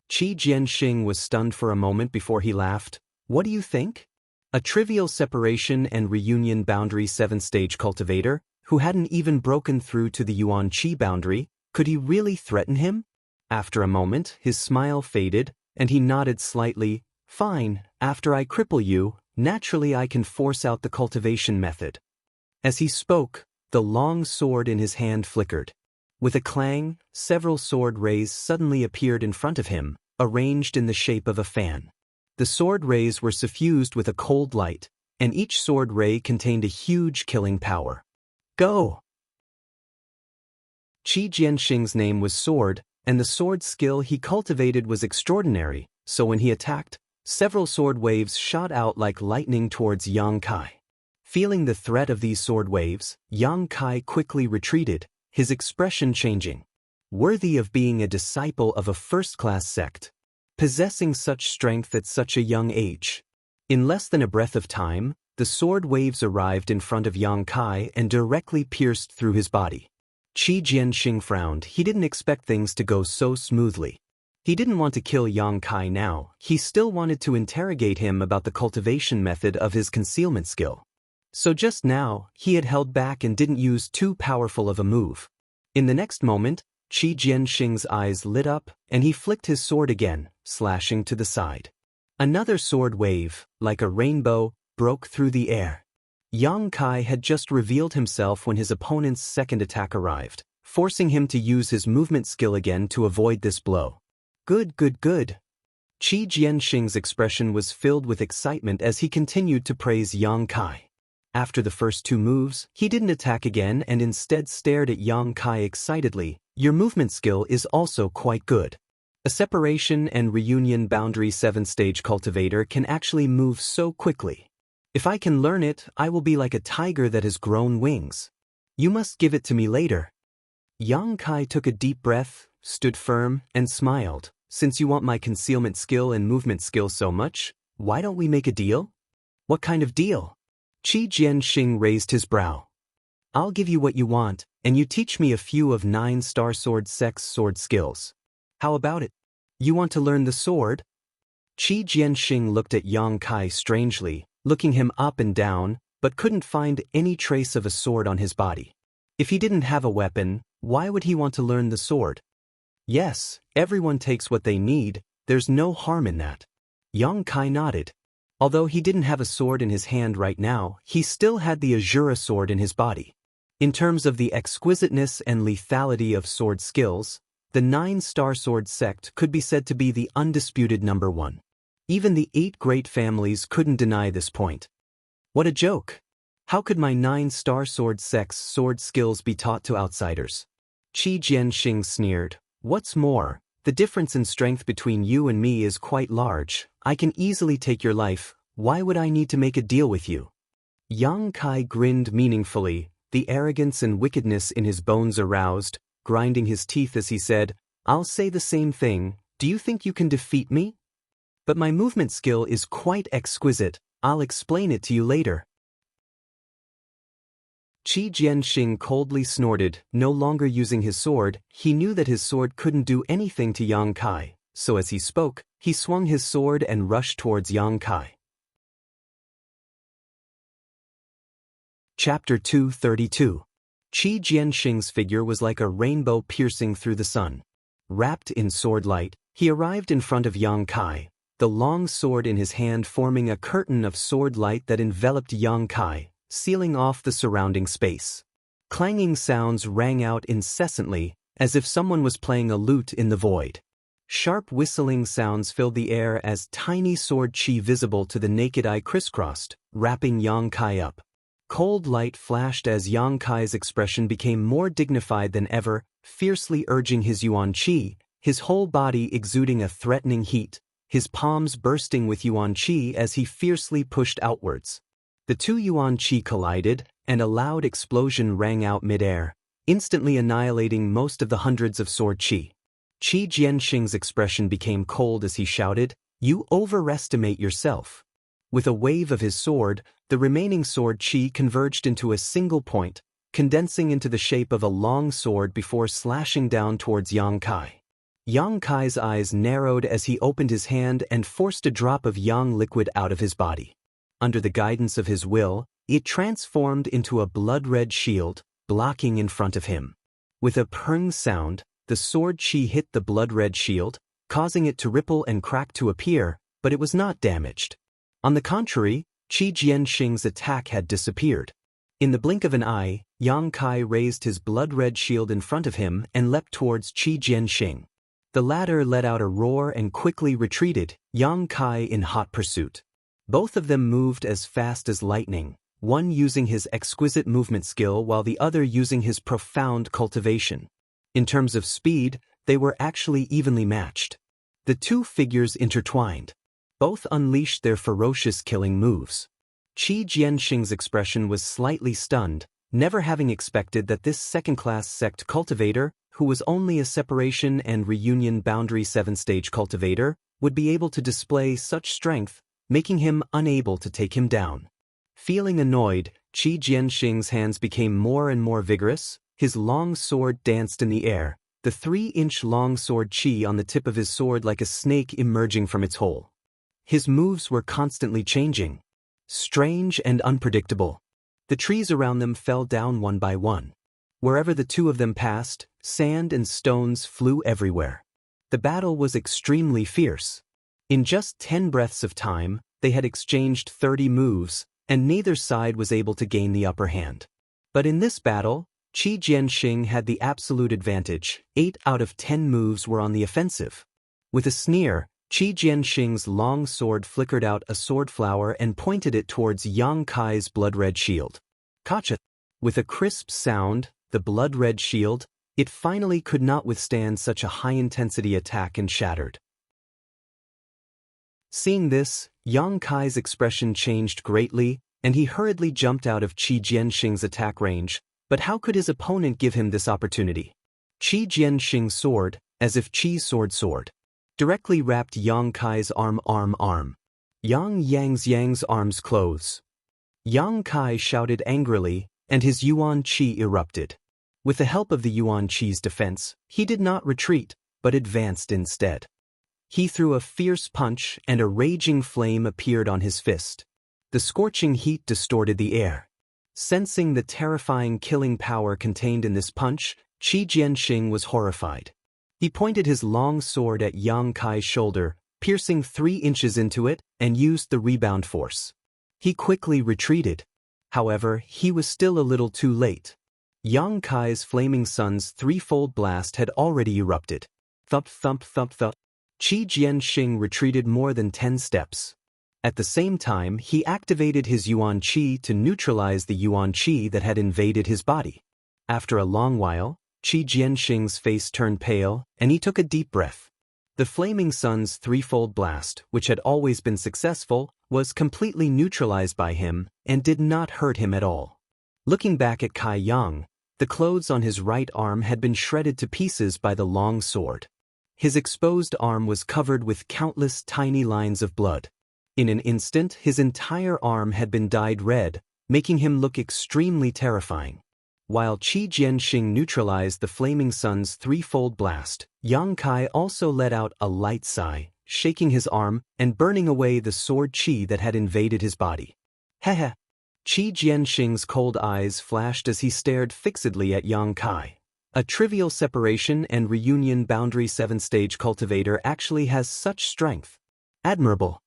Qi Jianxing was stunned for a moment before he laughed. "What do you think? A trivial separation and reunion boundary 7-stage cultivator, who hadn't even broken through to the Yuan Qi boundary, could he really threaten him?" After a moment, his smile faded, and he nodded slightly. "Fine, after I cripple you, naturally I can force out the cultivation method." As he spoke, the long sword in his hand flickered. With a clang, several sword rays suddenly appeared in front of him, arranged in the shape of a fan. The sword rays were suffused with a cold light, and each sword ray contained a huge killing power. "Go!" Qi Jianxing's name was Sword, and the sword skill he cultivated was extraordinary, so when he attacked, several sword waves shot out like lightning towards Yang Kai. Feeling the threat of these sword waves, Yang Kai quickly retreated, his expression changing. Worthy of being a disciple of a first-class sect. Possessing such strength at such a young age. In less than a breath of time, the sword waves arrived in front of Yang Kai and directly pierced through his body. Qi Jianxing frowned. He didn't expect things to go so smoothly. He didn't want to kill Yang Kai now, he still wanted to interrogate him about the cultivation method of his concealment skill. So just now, he had held back and didn't use too powerful of a move. In the next moment, Qi Jianxing's eyes lit up, and he flicked his sword again, slashing to the side. Another sword wave, like a rainbow, broke through the air. Yang Kai had just revealed himself when his opponent's second attack arrived, forcing him to use his movement skill again to avoid this blow. Good. Qi Jianxing's expression was filled with excitement as he continued to praise Yang Kai. After the first 2 moves, he didn't attack again and instead stared at Yang Kai excitedly. "Your movement skill is also quite good. A separation and reunion boundary 7-stage cultivator can actually move so quickly." If I can learn it, I will be like a tiger that has grown wings. You must give it to me later. Yang Kai took a deep breath, stood firm, and smiled. Since you want my concealment skill and movement skill so much, why don't we make a deal? What kind of deal? Qi Jianxing raised his brow. I'll give you what you want, and you teach me a few of 9 Star Sword sects sword skills. How about it? You want to learn the sword? Qi Jianxing looked at Yang Kai strangely, looking him up and down, but couldn't find any trace of a sword on his body. If he didn't have a weapon, why would he want to learn the sword? Yes, everyone takes what they need, there's no harm in that. Yang Kai nodded. Although he didn't have a sword in his hand right now, he still had the Azura sword in his body. In terms of the exquisiteness and lethality of sword skills, the 9 Star Sword sect could be said to be the undisputed number 1. Even the 8 great families couldn't deny this point. What a joke! How could my 9 Star Sword sect's sword skills be taught to outsiders? Qi Jianxing sneered. What's more, the difference in strength between you and me is quite large. I can easily take your life. Why would I need to make a deal with you? Yang Kai grinned meaningfully, the arrogance and wickedness in his bones aroused, grinding his teeth as he said, I'll say the same thing. Do you think you can defeat me? But my movement skill is quite exquisite. I'll explain it to you later. Qi Jianxing coldly snorted, no longer using his sword. He knew that his sword couldn't do anything to Yang Kai, so as he spoke, he swung his sword and rushed towards Yang Kai. Chapter 232. Qi Jianxing's figure was like a rainbow piercing through the sun. Wrapped in sword light, he arrived in front of Yang Kai, the long sword in his hand forming a curtain of sword light that enveloped Yang Kai, sealing off the surrounding space. Clanging sounds rang out incessantly, as if someone was playing a lute in the void. Sharp whistling sounds filled the air as tiny sword chi visible to the naked eye crisscrossed, wrapping Yang Kai up. Cold light flashed as Yang Kai's expression became more dignified than ever, fiercely urging his yuan qi, his whole body exuding a threatening heat, his palms bursting with yuan qi as he fiercely pushed outwards. The 2 yuan qi collided, and a loud explosion rang out mid-air, instantly annihilating most of the hundreds of sword qi. Qi Jianxing's expression became cold as he shouted, You overestimate yourself. With a wave of his sword, the remaining sword qi converged into a single point, condensing into the shape of a long sword before slashing down towards Yang Kai. Yang Kai's eyes narrowed as he opened his hand and forced a drop of yang liquid out of his body. Under the guidance of his will, it transformed into a blood-red shield, blocking in front of him. With a purring sound, the sword qi hit the blood-red shield, causing it to ripple and crack to appear, but it was not damaged. On the contrary, Qi Jianxing's attack had disappeared. In the blink of an eye, Yang Kai raised his blood-red shield in front of him and leapt towards Qi Jianxing. The latter let out a roar and quickly retreated, Yang Kai in hot pursuit. Both of them moved as fast as lightning, one using his exquisite movement skill while the other using his profound cultivation. In terms of speed, they were actually evenly matched. The 2 figures intertwined. Both unleashed their ferocious killing moves. Qi Jianxing's expression was slightly stunned, never having expected that this second-class sect cultivator, who was only a separation and reunion boundary 7-stage cultivator, would be able to display such strength, making him unable to take him down. Feeling annoyed, Qi Jianxing's hands became more and more vigorous, his long sword danced in the air, the 3-inch long sword qi on the tip of his sword like a snake emerging from its hole. His moves were constantly changing. Strange and unpredictable. The trees around them fell down one by one. Wherever the 2 of them passed, sand and stones flew everywhere. The battle was extremely fierce. In just 10 breaths of time, they had exchanged 30 moves, and neither side was able to gain the upper hand. But in this battle, Qi Jianxing had the absolute advantage. 8 out of 10 moves were on the offensive. With a sneer, Qi Jianxing's long sword flickered out a sword flower and pointed it towards Yang Kai's blood-red shield. Kacha! With a crisp sound, the blood-red shield, it finally could not withstand such a high-intensity attack and shattered. Seeing this, Yang Kai's expression changed greatly, and he hurriedly jumped out of Qi Jianxing's attack range, but how could his opponent give him this opportunity? Qi Jianxing's sword, as if Qi's sword, directly wrapped Yang Kai's arm. Yang Yang's arms close. Yang Kai shouted angrily, and his Yuan Qi erupted. With the help of the Yuan Qi's defense, he did not retreat, but advanced instead. He threw a fierce punch, and a raging flame appeared on his fist. The scorching heat distorted the air. Sensing the terrifying killing power contained in this punch, Qi Jianxing was horrified. He pointed his long sword at Yang Kai's shoulder, piercing 3 inches into it, and used the rebound force. He quickly retreated. However, he was still a little too late. Yang Kai's flaming sun's threefold blast had already erupted. Thump thump thump thump. Qi Jianxing retreated more than 10 steps. At the same time, he activated his Yuan Qi to neutralize the Yuan Qi that had invaded his body. After a long while, Qi Jianxing's face turned pale, and he took a deep breath. The flaming sun's threefold blast, which had always been successful, was completely neutralized by him and did not hurt him at all. Looking back at Kai Yang, the clothes on his right arm had been shredded to pieces by the long sword. His exposed arm was covered with countless tiny lines of blood. In an instant, his entire arm had been dyed red, making him look extremely terrifying. While Qi Jianxing neutralized the flaming sun's threefold blast, Yang Kai also let out a light sigh, shaking his arm and burning away the sword qi that had invaded his body. Heh. Qi Jianxing's cold eyes flashed as he stared fixedly at Yang Kai. A trivial separation and reunion boundary 7-stage cultivator actually has such strength. Admirable.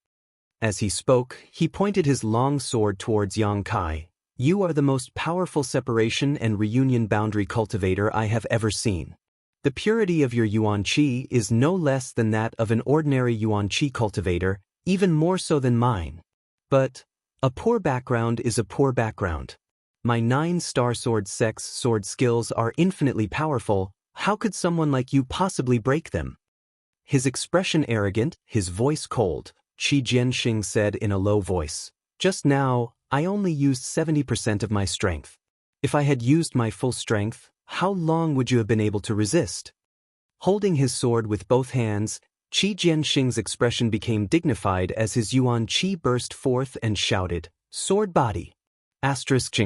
As he spoke, he pointed his long sword towards Yang Kai. You are the most powerful separation and reunion boundary cultivator I have ever seen. The purity of your Yuan Qi is no less than that of an ordinary Yuan Qi cultivator, even more so than mine. But a poor background is a poor background. My 9-star sword sects sword skills are infinitely powerful. How could someone like you possibly break them? His expression arrogant, his voice cold, Qi Jianxing said in a low voice. Just now, I only used 70% of my strength. If I had used my full strength, how long would you have been able to resist? Holding his sword with both hands, Qi Jianxing's expression became dignified as his Yuan Qi burst forth and shouted, "Sword body!" Asterisk.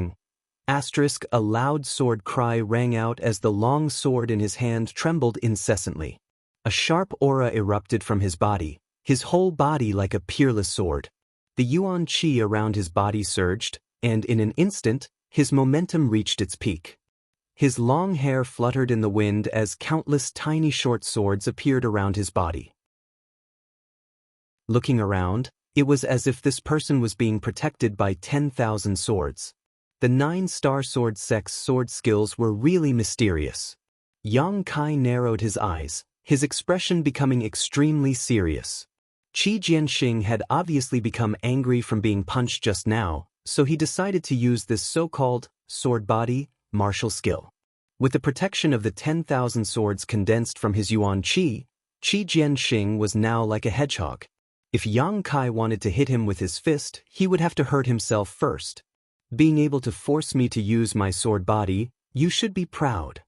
A loud sword cry rang out as the long sword in his hand trembled incessantly. A sharp aura erupted from his body, his whole body like a peerless sword. The Yuan Qi around his body surged, and in an instant, his momentum reached its peak. His long hair fluttered in the wind as countless tiny short swords appeared around his body. Looking around, it was as if this person was being protected by 10,000 swords. The 9-star sword sect's sword skills were really mysterious. Yang Kai narrowed his eyes, his expression becoming extremely serious. Qi Jianxing had obviously become angry from being punched just now, so he decided to use this so-called sword body martial skill. With the protection of the 10,000 swords condensed from his Yuan Qi, Qi Jianxing was now like a hedgehog. If Yang Kai wanted to hit him with his fist, he would have to hurt himself first. Being able to force me to use my sword body, you should be proud.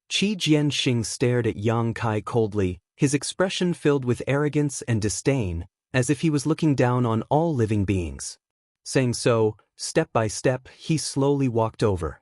Qi Jianxing stared at Yang Kai coldly, his expression filled with arrogance and disdain, as if he was looking down on all living beings. Saying so, step by step, he slowly walked over.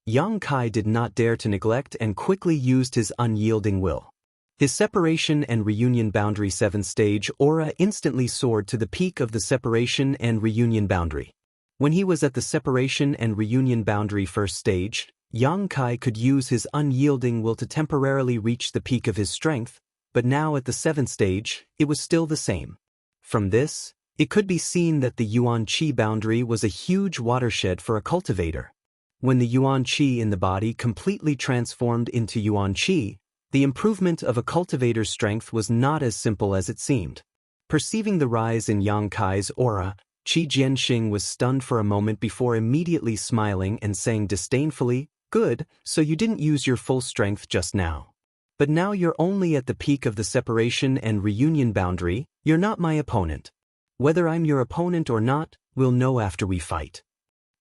Yang Kai did not dare to neglect and quickly used his unyielding will. His separation and reunion boundary 7-stage aura instantly soared to the peak of the separation and reunion boundary. When he was at the separation and reunion boundary 1st stage, Yang Kai could use his unyielding will to temporarily reach the peak of his strength, but now at the 7th stage, it was still the same. From this, it could be seen that the Yuan Qi boundary was a huge watershed for a cultivator. When the Yuan Qi in the body completely transformed into Yuan Qi, the improvement of a cultivator's strength was not as simple as it seemed. Perceiving the rise in Yang Kai's aura, Qi Jianxing was stunned for a moment before immediately smiling and saying disdainfully, "Good, so you didn't use your full strength just now. But now you're only at the peak of the separation and reunion boundary, you're not my opponent. Whether I'm your opponent or not, we'll know after we fight.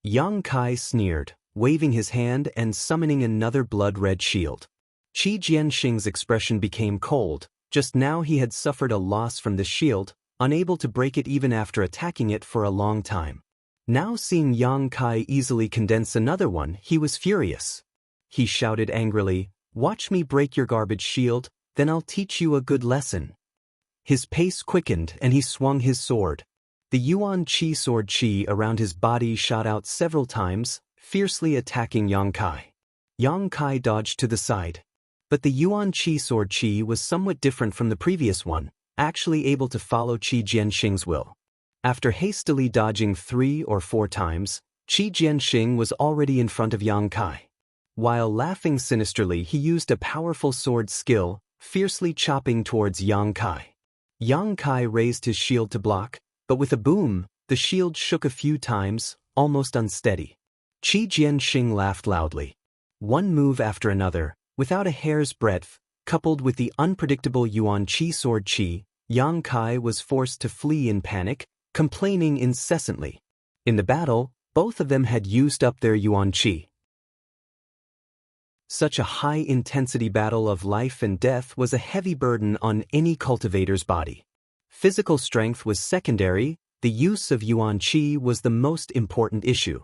Yang Kai sneered, waving his hand and summoning another blood-red shield. Qi Jianxing's expression became cold. Just now he had suffered a loss from the shield, unable to break it even after attacking it for a long time. Now seeing Yang Kai easily condense another one, he was furious. He shouted angrily, "Watch me break your garbage shield, then I'll teach you a good lesson." His pace quickened and he swung his sword. The Yuan Qi sword qi around his body shot out several times, fiercely attacking Yang Kai. Yang Kai dodged to the side. But the Yuan Qi sword qi was somewhat different from the previous one, actually able to follow Qi Jianxing's will. After hastily dodging 3 or 4 times, Qi Jianxing was already in front of Yang Kai. While laughing sinisterly, he used a powerful sword skill, fiercely chopping towards Yang Kai. Yang Kai raised his shield to block, but with a boom, the shield shook a few times, almost unsteady. Qi Jianxing laughed loudly. One move after another, without a hair's breadth, coupled with the unpredictable Yuan Qi sword qi, Yang Kai was forced to flee in panic, complaining incessantly. In the battle, both of them had used up their Yuan Qi. Such a high-intensity battle of life and death was a heavy burden on any cultivator's body. Physical strength was secondary, the use of Yuan Qi was the most important issue.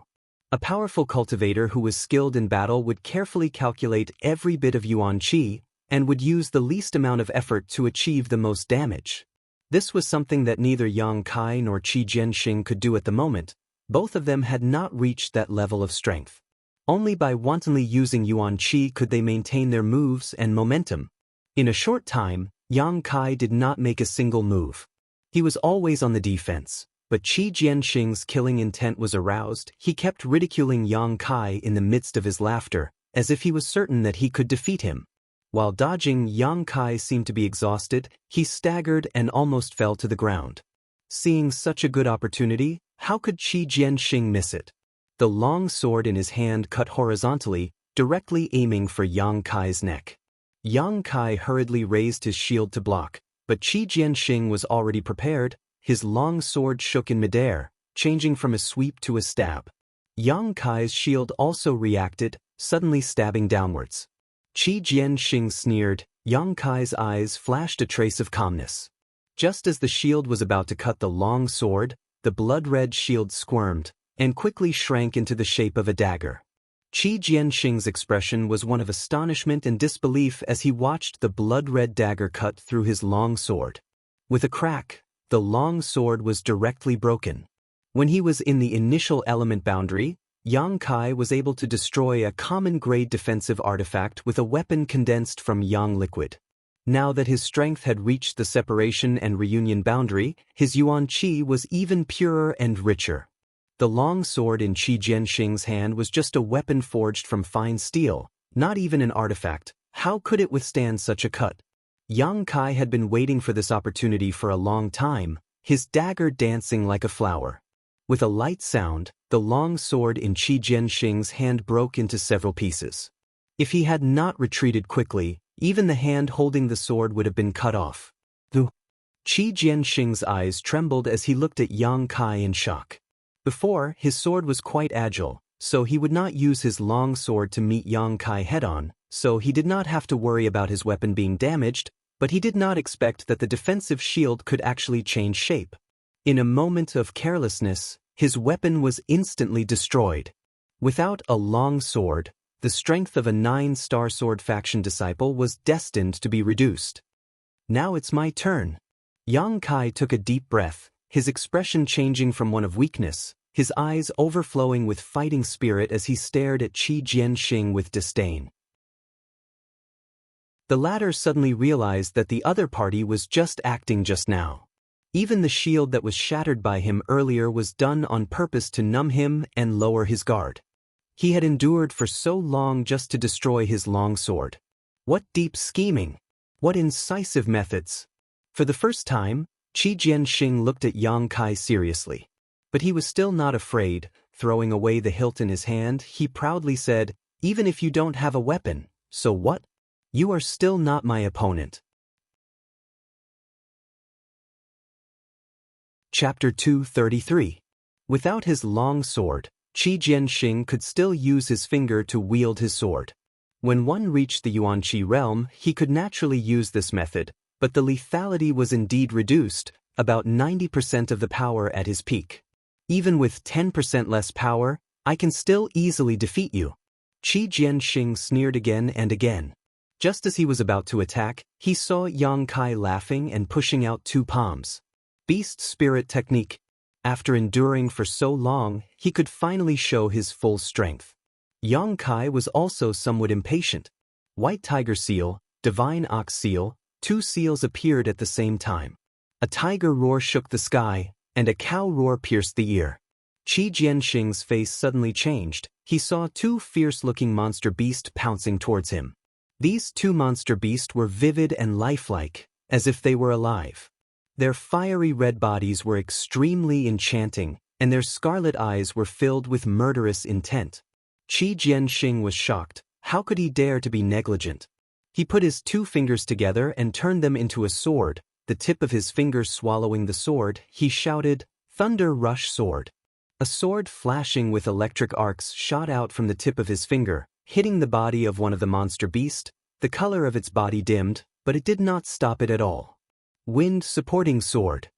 A powerful cultivator who was skilled in battle would carefully calculate every bit of Yuan Qi and would use the least amount of effort to achieve the most damage. This was something that neither Yang Kai nor Qi Jianxing could do at the moment. Both of them had not reached that level of strength. Only by wantonly using Yuan Qi could they maintain their moves and momentum. In a short time, Yang Kai did not make a single move. He was always on the defense, but Qi Jianxing's killing intent was aroused. He kept ridiculing Yang Kai in the midst of his laughter, as if he was certain that he could defeat him. While dodging, Yang Kai seemed to be exhausted. He staggered and almost fell to the ground. Seeing such a good opportunity, how could Qi Jianxing miss it? The long sword in his hand cut horizontally, directly aiming for Yang Kai's neck. Yang Kai hurriedly raised his shield to block, but Qi Jianxing was already prepared. His long sword shook in midair, changing from a sweep to a stab. Yang Kai's shield also reacted, suddenly stabbing downwards. Qi Jianxing sneered. Yang Kai's eyes flashed a trace of calmness. Just as the shield was about to cut the long sword, the blood-red shield squirmed and quickly shrank into the shape of a dagger. Qi Jianxing's expression was one of astonishment and disbelief as he watched the blood-red dagger cut through his long sword. With a crack, the long sword was directly broken. When he was in the initial element boundary, Yang Kai was able to destroy a common-grade defensive artifact with a weapon condensed from Yang liquid. Now that his strength had reached the separation and reunion boundary, his Yuan Qi was even purer and richer. The long sword in Qi Jianxing's hand was just a weapon forged from fine steel, not even an artifact. How could it withstand such a cut? Yang Kai had been waiting for this opportunity for a long time, his dagger dancing like a flower. With a light sound, the long sword in Qi Jianxing's hand broke into several pieces. If he had not retreated quickly, even the hand holding the sword would have been cut off. Qi Jianxing's eyes trembled as he looked at Yang Kai in shock. Before, his sword was quite agile, so he would not use his long sword to meet Yang Kai head-on, so he did not have to worry about his weapon being damaged, but he did not expect that the defensive shield could actually change shape. In a moment of carelessness, his weapon was instantly destroyed. Without a long sword, the strength of a 9-star sword faction disciple was destined to be reduced. Now it's my turn. Yang Kai took a deep breath, his expression changing from one of weakness, his eyes overflowing with fighting spirit as he stared at Qi Jianxing with disdain. The latter suddenly realized that the other party was just acting just now. Even the shield that was shattered by him earlier was done on purpose to numb him and lower his guard. He had endured for so long just to destroy his long sword. What deep scheming! What incisive methods! For the first time, Qi Jianxing looked at Yang Kai seriously. But he was still not afraid. Throwing away the hilt in his hand, he proudly said, "Even if you don't have a weapon, so what? You are still not my opponent." Chapter 233. Without his long sword, Qi Jianxing could still use his finger to wield his sword. When one reached the Yuanqi realm, he could naturally use this method, but the lethality was indeed reduced, about 90% of the power at his peak. Even with 10% less power, I can still easily defeat you. Qi Jianxing sneered again and again. Just as he was about to attack, he saw Yang Kai laughing and pushing out two palms. Beast Spirit Technique. After enduring for so long, he could finally show his full strength. Yang Kai was also somewhat impatient. White Tiger Seal, Divine Ox Seal, two seals appeared at the same time. A tiger roar shook the sky, and a cow roar pierced the ear. Qi Jianxing's face suddenly changed. He saw two fierce-looking monster beasts pouncing towards him. These two monster beasts were vivid and lifelike, as if they were alive. Their fiery red bodies were extremely enchanting, and their scarlet eyes were filled with murderous intent. Qi Jianxing was shocked. How could he dare to be negligent? He put his two fingers together and turned them into a sword. The tip of his finger swallowing the sword, he shouted, "Thunder Rush Sword." A sword flashing with electric arcs shot out from the tip of his finger, hitting the body of one of the monster beasts. The color of its body dimmed, but it did not stop it at all. Wind Supporting Sword.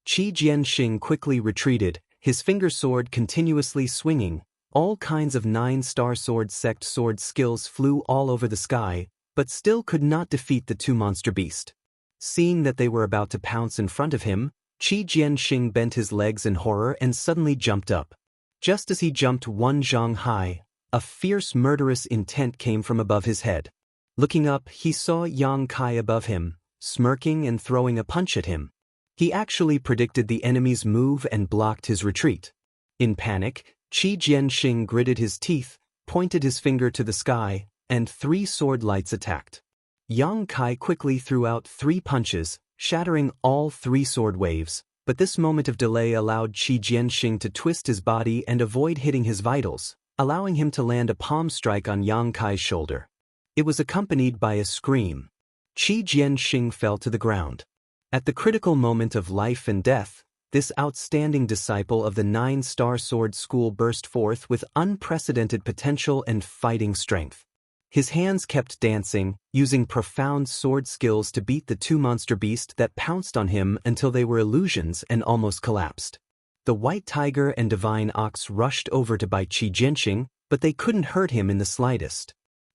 Qi Jianxing quickly retreated, his finger sword continuously swinging. All kinds of 9-star sword sect sword skills flew all over the sky, but still could not defeat the two monster beasts. Seeing that they were about to pounce in front of him, Qi Jianxing bent his legs in horror and suddenly jumped up. Just as he jumped one zhang high, a fierce murderous intent came from above his head. Looking up, he saw Yang Kai above him, smirking and throwing a punch at him. He actually predicted the enemy's move and blocked his retreat. In panic, Qi Jianxing gritted his teeth, pointed his finger to the sky, and 3 sword lights attacked. Yang Kai quickly threw out 3 punches, shattering all 3 sword waves, but this moment of delay allowed Qi Jianxing to twist his body and avoid hitting his vitals, allowing him to land a palm strike on Yang Kai's shoulder. It was accompanied by a scream. Qi Jianxing fell to the ground. At the critical moment of life and death, this outstanding disciple of the 9-star sword school burst forth with unprecedented potential and fighting strength. His hands kept dancing, using profound sword skills to beat the 2 monster beasts that pounced on him until they were illusions and almost collapsed. The white tiger and divine ox rushed over to bite Qi Jianxing, but they couldn't hurt him in the slightest.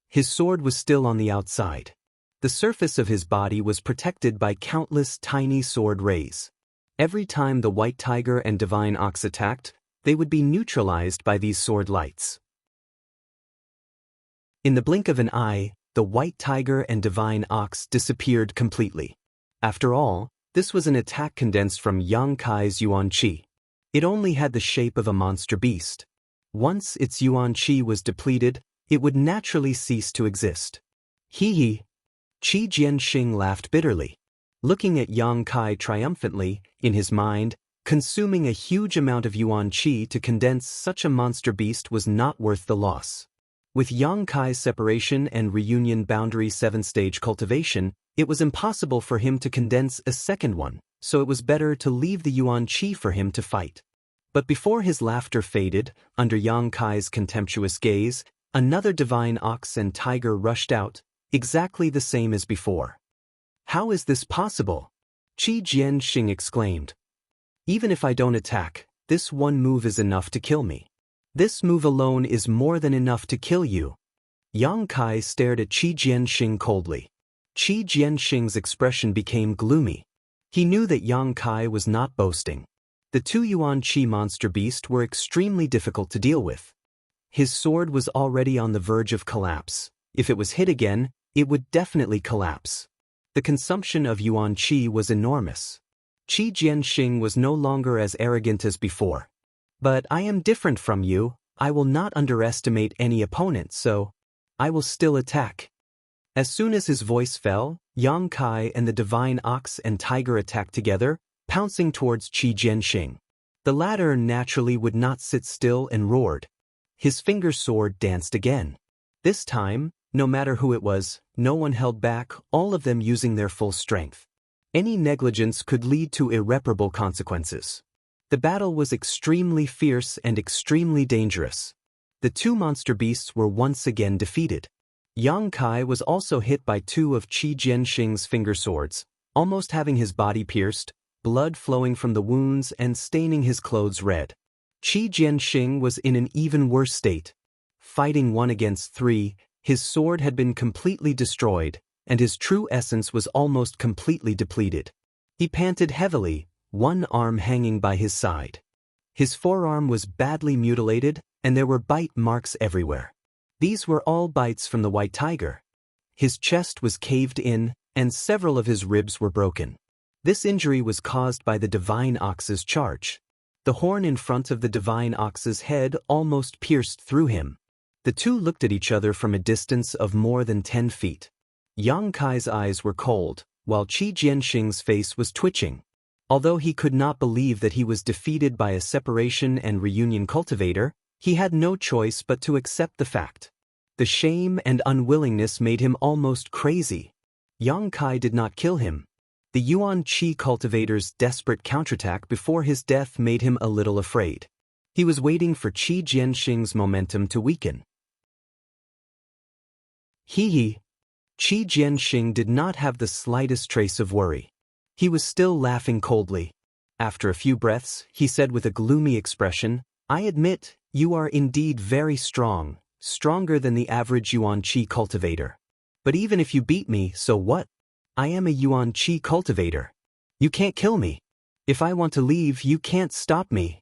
His sword was still on the outside. The surface of his body was protected by countless tiny sword rays. Every time the white tiger and divine ox attacked, they would be neutralized by these sword lights. In the blink of an eye, the white tiger and divine ox disappeared completely. After all, this was an attack condensed from Yang Kai's Yuanqi. It only had the shape of a monster beast. Once its Yuanqi was depleted, it would naturally cease to exist. Hee hee. Qi Jianxing laughed bitterly. Looking at Yang Kai triumphantly, in his mind, consuming a huge amount of Yuanqi to condense such a monster beast was not worth the loss. With Yang Kai's separation and reunion boundary 7-stage cultivation, it was impossible for him to condense a second one, so it was better to leave the Yuanqi for him to fight. But before his laughter faded, under Yang Kai's contemptuous gaze, another divine ox and tiger rushed out, exactly the same as before. How is this possible? Qi Jianxing exclaimed. Even if I don't attack, this one move is enough to kill me. This move alone is more than enough to kill you. Yang Kai stared at Qi Jianxing coldly. Qi Jianxing's expression became gloomy. He knew that Yang Kai was not boasting. The 2 Yuanqi monster beasts were extremely difficult to deal with. His sword was already on the verge of collapse. If it was hit again, it would definitely collapse. The consumption of Yuanqi was enormous. Qi Jianxing was no longer as arrogant as before. But I am different from you. I will not underestimate any opponent, so I will still attack. As soon as his voice fell, Yang Kai and the divine ox and tiger attacked together, pouncing towards Qi Jianxing. The latter naturally would not sit still and roared. His finger sword danced again. This time, no matter who it was, no one held back, all of them using their full strength. Any negligence could lead to irreparable consequences. The battle was extremely fierce and extremely dangerous. The two monster beasts were once again defeated. Yang Kai was also hit by two of Qi Jianxing's finger swords, almost having his body pierced, blood flowing from the wounds and staining his clothes red. Qi Jianxing was in an even worse state. Fighting 1 against 3, his sword had been completely destroyed, and his true essence was almost completely depleted. He panted heavily, one arm hanging by his side. His forearm was badly mutilated, and there were bite marks everywhere. These were all bites from the white tiger. His chest was caved in, and several of his ribs were broken. This injury was caused by the divine ox's charge. The horn in front of the divine ox's head almost pierced through him. The two looked at each other from a distance of more than 10 feet. Yang Kai's eyes were cold, while Qi Jianxing's face was twitching. Although he could not believe that he was defeated by a separation and reunion cultivator, he had no choice but to accept the fact. The shame and unwillingness made him almost crazy. Yang Kai did not kill him. The Yuan Qi cultivator's desperate counterattack before his death made him a little afraid. He was waiting for Qi Jianxing's momentum to weaken. Qi Jianxing did not have the slightest trace of worry. He was still laughing coldly. After a few breaths, he said with a gloomy expression, "I admit, you are indeed very strong, stronger than the average Yuan Qi cultivator. But even if you beat me, so what? I am a Yuan Qi cultivator. You can't kill me. If I want to leave, you can't stop me."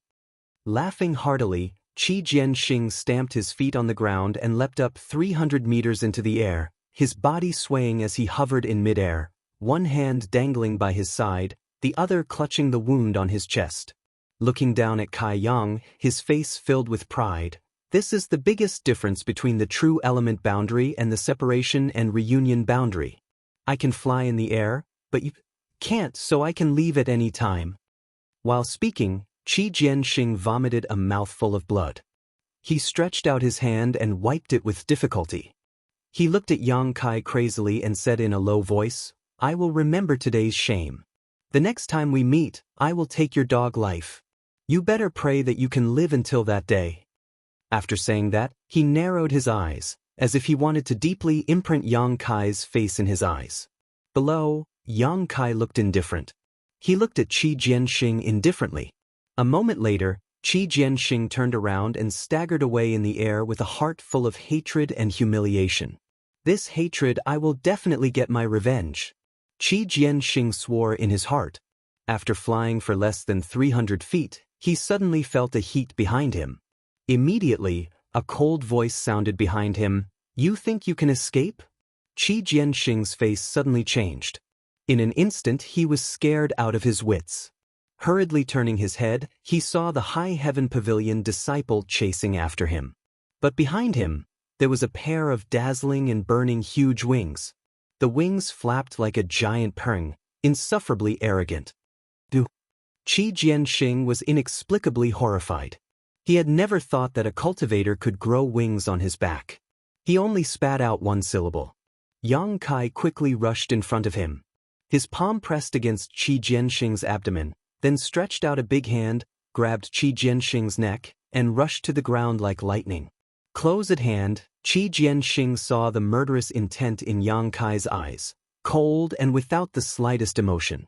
Laughing heartily, Qi Jianxing stamped his feet on the ground and leapt up 300 meters into the air, his body swaying as he hovered in midair, one hand dangling by his side, the other clutching the wound on his chest. Looking down at Kai Yang, his face filled with pride. This is the biggest difference between the true element boundary and the separation and reunion boundary. I can fly in the air, but you can't, so I can leave at any time. While speaking, Qi Jianxing vomited a mouthful of blood. He stretched out his hand and wiped it with difficulty. He looked at Yang Kai crazily and said in a low voice, "I will remember today's shame. The next time we meet, I will take your dog life. You better pray that you can live until that day." After saying that, he narrowed his eyes, as if he wanted to deeply imprint Yang Kai's face in his eyes. Below, Yang Kai looked indifferent. He looked at Qi Jianxing indifferently. A moment later, Qi Jianxing turned around and staggered away in the air with a heart full of hatred and humiliation. "This hatred, I will definitely get my revenge." Qi Jianxing swore in his heart. After flying for less than 300 feet, he suddenly felt a heat behind him. Immediately, a cold voice sounded behind him, "You think you can escape?" Qi Jianxing's face suddenly changed. In an instant he was scared out of his wits. Hurriedly turning his head, he saw the High Heaven Pavilion disciple chasing after him. But behind him, there was a pair of dazzling and burning huge wings. The wings flapped like a giant peng, insufferably arrogant. Qi Jianxing was inexplicably horrified. He had never thought that a cultivator could grow wings on his back. He only spat out one syllable. Yang Kai quickly rushed in front of him. His palm pressed against Qi Jianxing's abdomen, then stretched out a big hand, grabbed Qi Jianxing's neck, and rushed to the ground like lightning. Close at hand, Qi Jianxing saw the murderous intent in Yang Kai's eyes, cold and without the slightest emotion.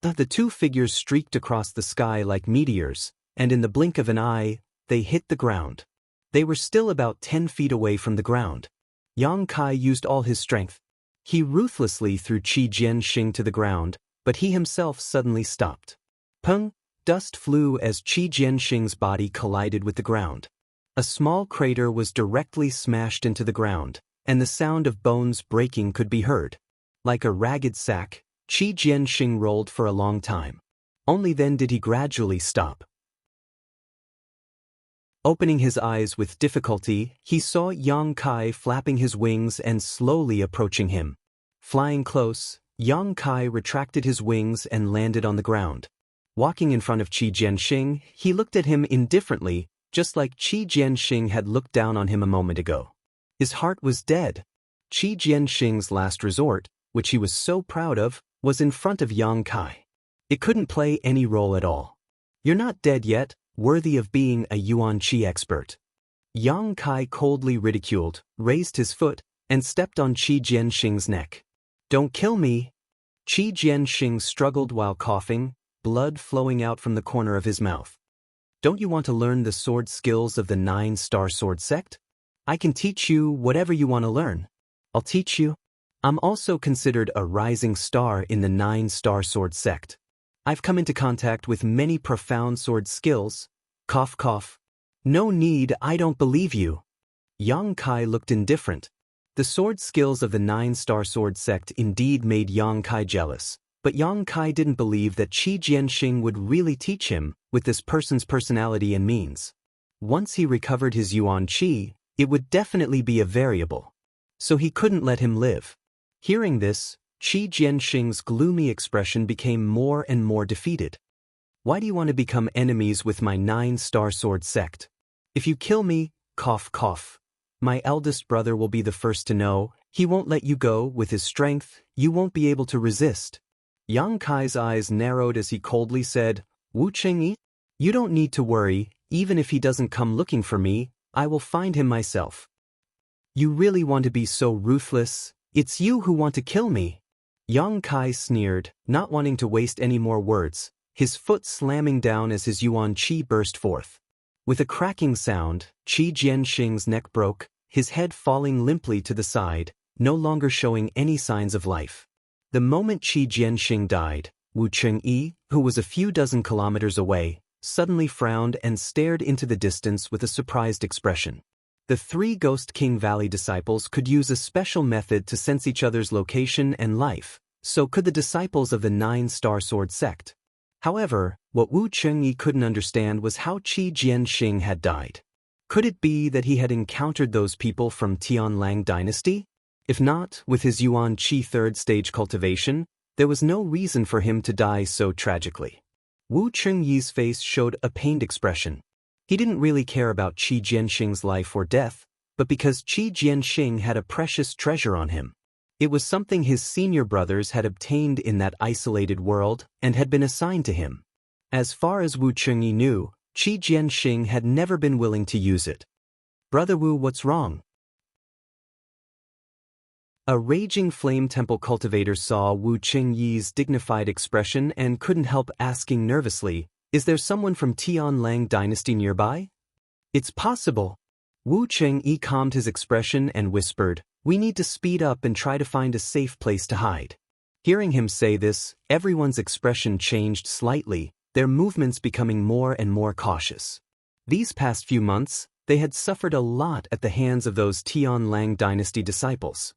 The two figures streaked across the sky like meteors, and in the blink of an eye, they hit the ground. They were still about 10 feet away from the ground. Yang Kai used all his strength. He ruthlessly threw Qi Jianxing to the ground, but he himself suddenly stopped. Peng! Dust flew as Qi Jianxing's body collided with the ground. A small crater was directly smashed into the ground, and the sound of bones breaking could be heard. Like a ragged sack, Qi Jianxing rolled for a long time. Only then did he gradually stop. Opening his eyes with difficulty, he saw Yang Kai flapping his wings and slowly approaching him. Flying close, Yang Kai retracted his wings and landed on the ground. Walking in front of Qi Jianxing, he looked at him indifferently, just like Qi Jianxing had looked down on him a moment ago. His heart was dead. Qi Jianxing's last resort, which he was so proud of, was in front of Yang Kai. It couldn't play any role at all. You're not dead yet, worthy of being a Yuan Qi expert. Yang Kai coldly ridiculed, raised his foot, and stepped on Qi Jianxing's neck. Don't kill me. Qi Jianxing struggled while coughing, blood flowing out from the corner of his mouth. Don't you want to learn the sword skills of the 9-star sword sect? I can teach you whatever you want to learn. I'll teach you. I'm also considered a rising star in the 9-star sword sect. I've come into contact with many profound sword skills. Cough cough. No need, I don't believe you. Yang Kai looked indifferent. The sword skills of the 9-star sword sect indeed made Yang Kai jealous, but Yang Kai didn't believe that Qi Jianxing would really teach him with this person's personality and means. Once he recovered his Yuan Qi, it would definitely be a variable. So he couldn't let him live. Hearing this, Qi Jianxing's gloomy expression became more and more defeated. Why do you want to become enemies with my 9-star sword sect? If you kill me, cough cough, my eldest brother will be the first to know. He won't let you go. With his strength, you won't be able to resist. Yang Kai's eyes narrowed as he coldly said, Wu Chengyi, you don't need to worry. Even if he doesn't come looking for me, I will find him myself. You really want to be so ruthless? It's you who want to kill me. Yang Kai sneered, not wanting to waste any more words, his foot slamming down as his Yuan Qi burst forth. With a cracking sound, Qi Jianxing's neck broke, his head falling limply to the side, no longer showing any signs of life. The moment Qi Jianxing died, Wu Chengyi, who was a few dozen kilometers away, suddenly frowned and stared into the distance with a surprised expression. The 3 Ghost King Valley disciples could use a special method to sense each other's location and life, so could the disciples of the 9-star sword sect. However, what Wu Chengyi couldn't understand was how Qi Jianxing had died. Could it be that he had encountered those people from Tianlang dynasty? If not, with his Yuan Qi 3rd stage cultivation, there was no reason for him to die so tragically. Wu Chengyi's face showed a pained expression. He didn't really care about Qi Jianxing's life or death, but because Qi Jianxing had a precious treasure on him. It was something his senior brothers had obtained in that isolated world and had been assigned to him. As far as Wu Chengyi knew, Qi Jianxing had never been willing to use it. Brother Wu, what's wrong? A raging flame temple cultivator saw Wu Chengyi's dignified expression and couldn't help asking nervously, is there someone from Tianlang dynasty nearby? It's possible. Wu Chengyi calmed his expression and whispered, we need to speed up and try to find a safe place to hide. Hearing him say this, everyone's expression changed slightly, their movements becoming more and more cautious. These past few months, they had suffered a lot at the hands of those Tianlang dynasty disciples.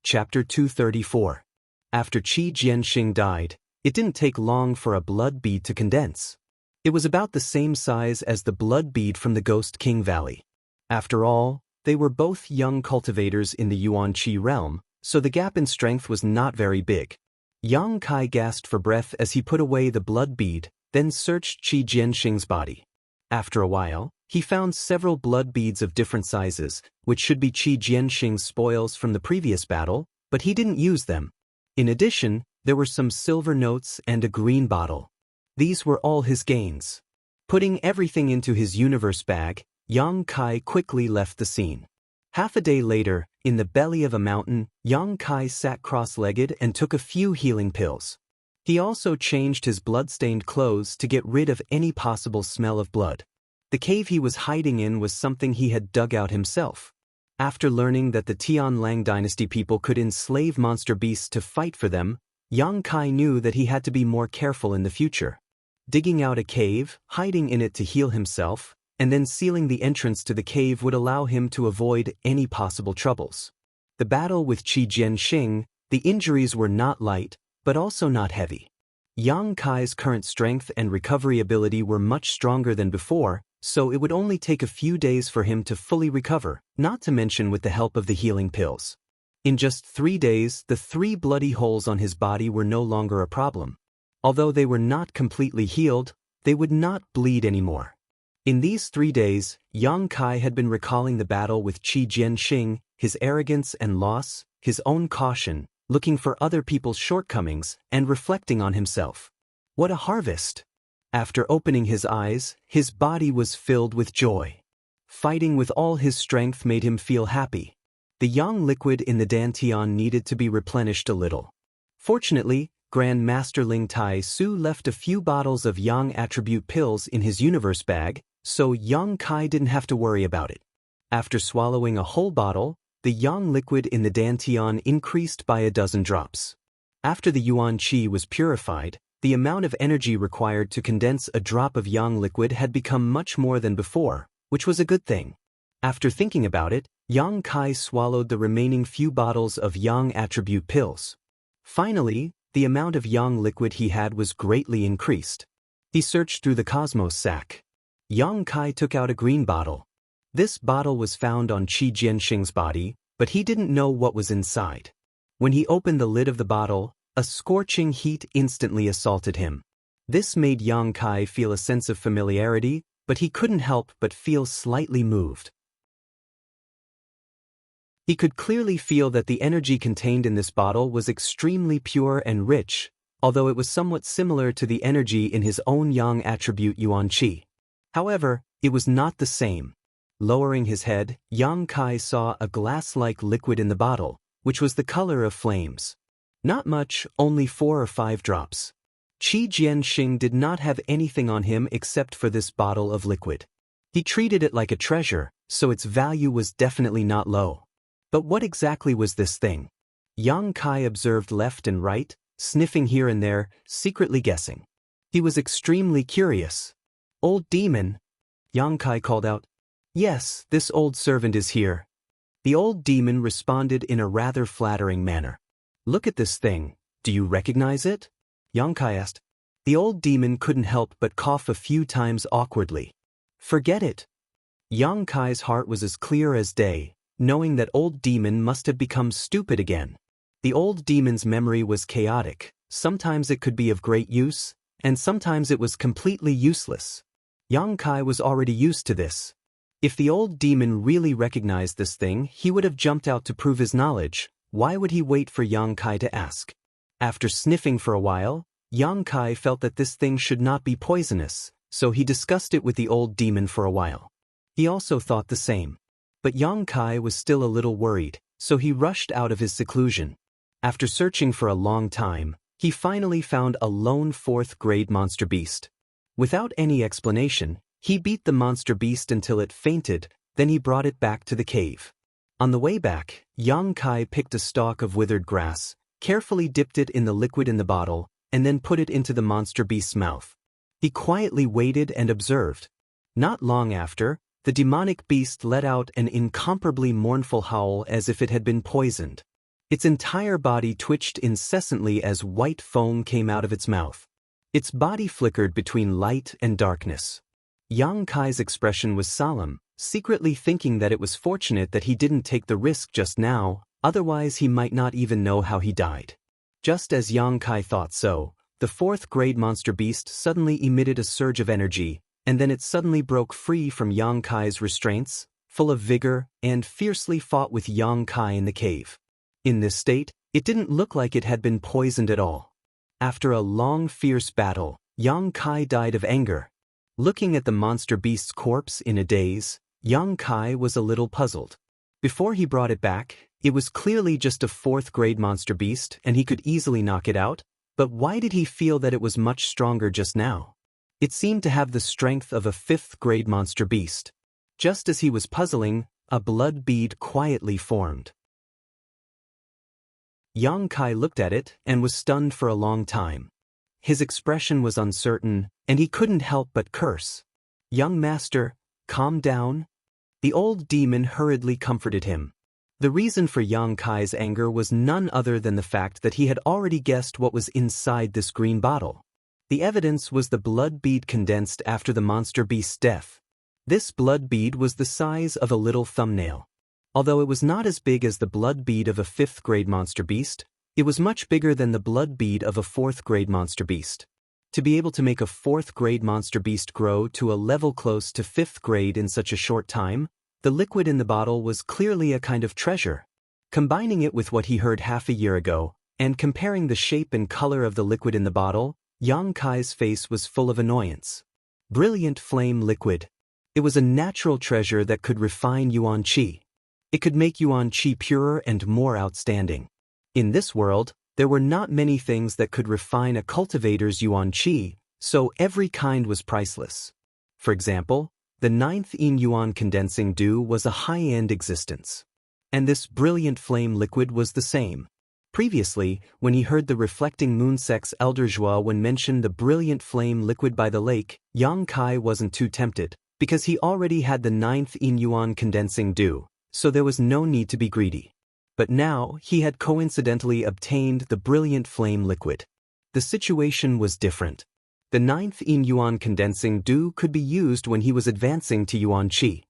Chapter 234. After Qi Jianxing died, it didn't take long for a blood bead to condense. It was about the same size as the blood bead from the Ghost King Valley. After all, they were both young cultivators in the Yuan Qi realm, so the gap in strength was not very big. Yang Kai gasped for breath as he put away the blood bead, then searched Qi Jianxing's body. After a while, he found several blood beads of different sizes, which should be Qi Jianxing's spoils from the previous battle, but he didn't use them. In addition, there were some silver notes and a green bottle. These were all his gains. Putting everything into his universe bag, Yang Kai quickly left the scene. Half a day later, in the belly of a mountain, Yang Kai sat cross-legged and took a few healing pills. He also changed his blood-stained clothes to get rid of any possible smell of blood. The cave he was hiding in was something he had dug out himself. After learning that the Tianlang dynasty people could enslave monster beasts to fight for them, Yang Kai knew that he had to be more careful in the future. Digging out a cave, hiding in it to heal himself, and then sealing the entrance to the cave would allow him to avoid any possible troubles. The battle with Qi Jianxing, the injuries were not light, but also not heavy. Yang Kai's current strength and recovery ability were much stronger than before, so it would only take a few days for him to fully recover, not to mention with the help of the healing pills. In just 3 days, the 3 bloody holes on his body were no longer a problem. Although they were not completely healed, they would not bleed anymore. In these 3 days, Yang Kai had been recalling the battle with Qi Jianxing, his arrogance and loss, his own caution, looking for other people's shortcomings, and reflecting on himself. What a harvest! After opening his eyes, his body was filled with joy. Fighting with all his strength made him feel happy. The yang liquid in the dantian needed to be replenished a little. Fortunately, Grand Master Ling Tai Su left a few bottles of yang attribute pills in his universe bag, so Yang Kai didn't have to worry about it. After swallowing a whole bottle, the yang liquid in the dantian increased by a dozen drops. After the yuan qi was purified, the amount of energy required to condense a drop of yang liquid had become much more than before, which was a good thing. After thinking about it, Yang Kai swallowed the remaining few bottles of yang attribute pills. Finally, the amount of yang liquid he had was greatly increased. He searched through the cosmos sack. Yang Kai took out a green bottle. This bottle was found on Qi Jianxing's body, but he didn't know what was inside. When he opened the lid of the bottle, a scorching heat instantly assaulted him. This made Yang Kai feel a sense of familiarity, but he couldn't help but feel slightly moved. He could clearly feel that the energy contained in this bottle was extremely pure and rich, although it was somewhat similar to the energy in his own yang attribute yuan qi. However, it was not the same. Lowering his head, Yang Kai saw a glass-like liquid in the bottle, which was the color of flames. Not much, only 4 or 5 drops. Qi Jianxing did not have anything on him except for this bottle of liquid. He treated it like a treasure, so its value was definitely not low. But what exactly was this thing? Yang Kai observed left and right, sniffing here and there, secretly guessing. He was extremely curious. "Old demon," Yang Kai called out. "Yes, this old servant is here." The old demon responded in a rather flattering manner. "Look at this thing, do you recognize it?" Yang Kai asked. The old demon couldn't help but cough a few times awkwardly. "Forget it." Yang Kai's heart was as clear as day, knowing that old demon must have become stupid again. The old demon's memory was chaotic, sometimes it could be of great use, and sometimes it was completely useless. Yang Kai was already used to this. If the old demon really recognized this thing, he would have jumped out to prove his knowledge. Why would he wait for Yang Kai to ask? After sniffing for a while, Yang Kai felt that this thing should not be poisonous, so he discussed it with the old demon for a while. He also thought the same. But Yang Kai was still a little worried, so he rushed out of his seclusion. After searching for a long time, he finally found a lone 4th-grade monster beast. Without any explanation, he beat the monster beast until it fainted, then he brought it back to the cave. On the way back, Yang Kai picked a stalk of withered grass, carefully dipped it in the liquid in the bottle, and then put it into the monster beast's mouth. He quietly waited and observed. Not long after, the demonic beast let out an incomparably mournful howl as if it had been poisoned. Its entire body twitched incessantly as white foam came out of its mouth. Its body flickered between light and darkness. Yang Kai's expression was solemn, secretly thinking that it was fortunate that he didn't take the risk just now, otherwise he might not even know how he died. Just as Yang Kai thought so, the 4th-grade monster beast suddenly emitted a surge of energy, and then it suddenly broke free from Yang Kai's restraints, full of vigor, and fiercely fought with Yang Kai in the cave. In this state, it didn't look like it had been poisoned at all. After a long, fierce battle, Yang Kai died of anger. Looking at the monster beast's corpse in a daze, Yang Kai was a little puzzled. Before he brought it back, it was clearly just a 4th-grade monster beast and he could easily knock it out, but why did he feel that it was much stronger just now? It seemed to have the strength of a 5th-grade monster beast. Just as he was puzzling, a blood bead quietly formed. Yang Kai looked at it and was stunned for a long time. His expression was uncertain, and he couldn't help but curse. "Young master, calm down." The old demon hurriedly comforted him. The reason for Yang Kai's anger was none other than the fact that he had already guessed what was inside this green bottle. The evidence was the blood bead condensed after the monster beast's death. This blood bead was the size of a little thumbnail. Although it was not as big as the blood bead of a 5th-grade monster beast, it was much bigger than the blood bead of a 4th-grade monster beast. To be able to make a 4th-grade monster beast grow to a level close to 5th grade in such a short time, The liquid in the bottle was clearly a kind of treasure. Combining it with what he heard half a year ago, and comparing the shape and color of the liquid in the bottle, Yang Kai's face was full of annoyance. Brilliant flame liquid. It was a natural treasure that could refine Yuan Qi. It could make Yuan Qi purer and more outstanding. In this world, there were not many things that could refine a cultivator's Yuan Qi, so every kind was priceless. For example, the 9th Yin Yuan condensing dew was a high-end existence. And this brilliant flame liquid was the same. Previously, when he heard the reflecting moon sect's elder Zhua when mentioned the brilliant flame liquid by the lake, Yang Kai wasn't too tempted, because he already had the 9th Yin Yuan condensing dew, so there was no need to be greedy. But now, he had coincidentally obtained the brilliant flame liquid. The situation was different. The 9th Yin Yuan condensing dew could be used when he was advancing to Yuan Qi.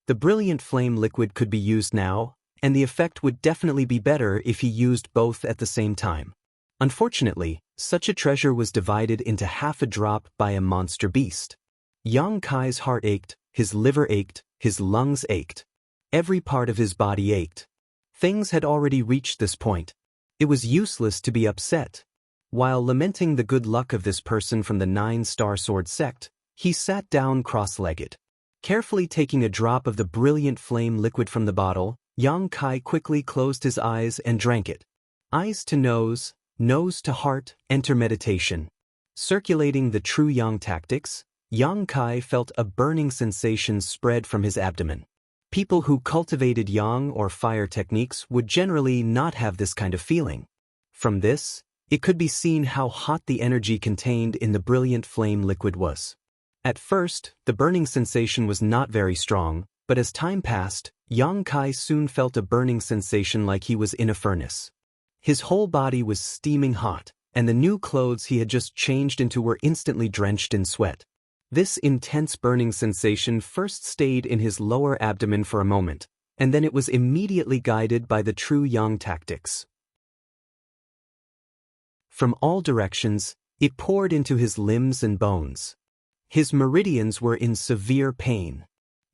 The brilliant flame liquid could be used now, and the effect would definitely be better if he used both at the same time. Unfortunately, such a treasure was divided into half a drop by a monster beast. Yang Kai's heart ached, his liver ached, his lungs ached. Every part of his body ached. Things had already reached this point. It was useless to be upset. While lamenting the good luck of this person from the 9-star sword sect, he sat down cross-legged. Carefully taking a drop of the brilliant flame liquid from the bottle, Yang Kai quickly closed his eyes and drank it. Eyes to nose, nose to heart, enter meditation. Circulating the true Yang tactics, Yang Kai felt a burning sensation spread from his abdomen. People who cultivated Yang or fire techniques would generally not have this kind of feeling. From this, it could be seen how hot the energy contained in the brilliant flame liquid was. At first, the burning sensation was not very strong, but as time passed, Yang Kai soon felt a burning sensation like he was in a furnace. His whole body was steaming hot, and the new clothes he had just changed into were instantly drenched in sweat. This intense burning sensation first stayed in his lower abdomen for a moment, and then it was immediately guided by the true Yang tactics. From all directions, it poured into his limbs and bones. His meridians were in severe pain.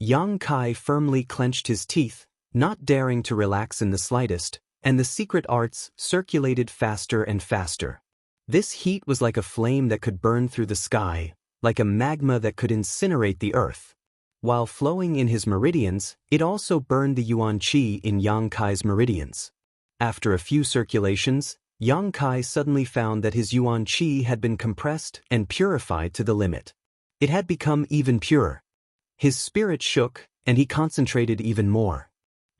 Yang Kai firmly clenched his teeth, not daring to relax in the slightest, and the secret arts circulated faster and faster. This heat was like a flame that could burn through the sky, like a magma that could incinerate the earth. While flowing in his meridians, it also burned the Yuan Qi in Yang Kai's meridians. After a few circulations, Yang Kai suddenly found that his Yuan Qi had been compressed and purified to the limit. It had become even purer. His spirit shook, and he concentrated even more.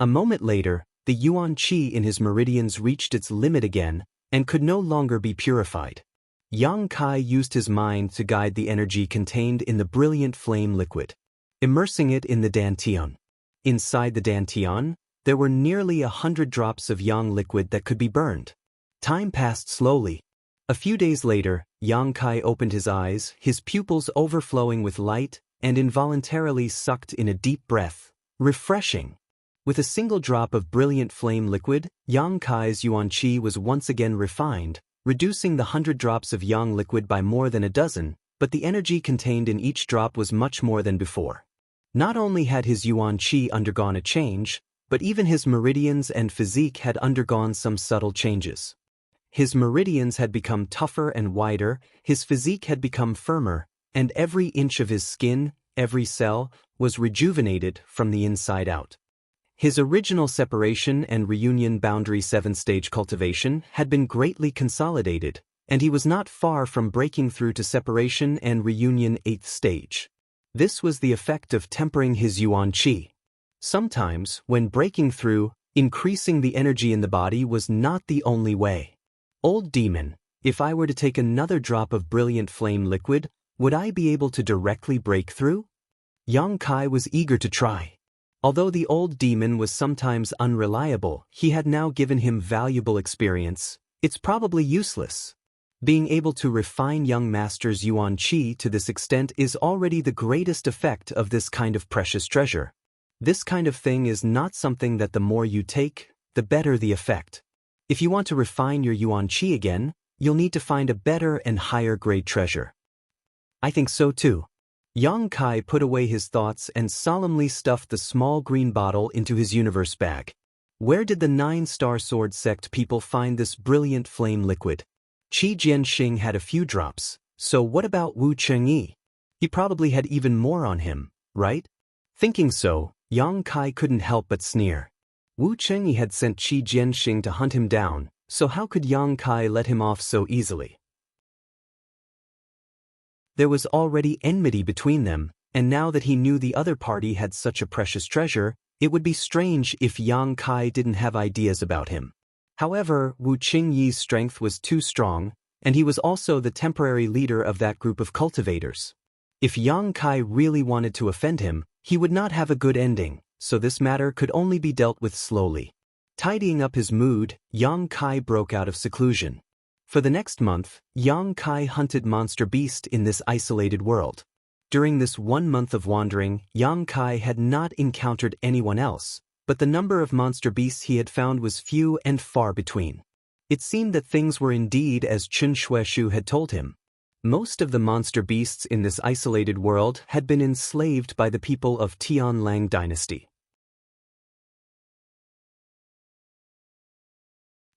A moment later, the Yuan Qi in his meridians reached its limit again, and could no longer be purified. Yang Kai used his mind to guide the energy contained in the brilliant flame liquid, immersing it in the dantian. Inside the dantian, there were nearly 100 drops of Yang liquid that could be burned. Time passed slowly. A few days later, Yang Kai opened his eyes, his pupils overflowing with light, and involuntarily sucked in a deep breath. Refreshing. With a single drop of brilliant flame liquid, Yang Kai's Yuan Qi was once again refined, reducing the 100 drops of Yang liquid by more than a dozen, but the energy contained in each drop was much more than before. Not only had his Yuan Qi undergone a change, but even his meridians and physique had undergone some subtle changes. His meridians had become tougher and wider, his physique had become firmer, and every inch of his skin, every cell, was rejuvenated from the inside out. His original separation and reunion boundary 7-stage cultivation had been greatly consolidated, and he was not far from breaking through to separation and reunion 8th stage. This was the effect of tempering his Yuan Qi. Sometimes, when breaking through, increasing the energy in the body was not the only way. Old demon, if I were to take another drop of brilliant flame liquid, would I be able to directly break through? Yang Kai was eager to try. Although the old demon was sometimes unreliable, he had now given him valuable experience. It's probably useless. Being able to refine young master's Yuan Qi to this extent is already the greatest effect of this kind of precious treasure. This kind of thing is not something that the more you take, the better the effect. If you want to refine your Yuan Qi again, you'll need to find a better and higher grade treasure. I think so too. Yang Kai put away his thoughts and solemnly stuffed the small green bottle into his universe bag. Where did the 9-star sword sect people find this brilliant flame liquid? Qi Jianxing had a few drops, so what about Wu Chengyi? He probably had even more on him, right? Thinking so, Yang Kai couldn't help but sneer. Wu Chengyi had sent Qi Jianxing to hunt him down, so how could Yang Kai let him off so easily? There was already enmity between them, and now that he knew the other party had such a precious treasure, it would be strange if Yang Kai didn't have ideas about him. However, Wu Qingyi's strength was too strong, and he was also the temporary leader of that group of cultivators. If Yang Kai really wanted to offend him, he would not have a good ending, so this matter could only be dealt with slowly. Tidying up his mood, Yang Kai broke out of seclusion. For the next month, Yang Kai hunted monster beasts in this isolated world. During this 1 month of wandering, Yang Kai had not encountered anyone else, but the number of monster beasts he had found was few and far between. It seemed that things were indeed as Chen Xueshu had told him. Most of the monster beasts in this isolated world had been enslaved by the people of Tianlang dynasty.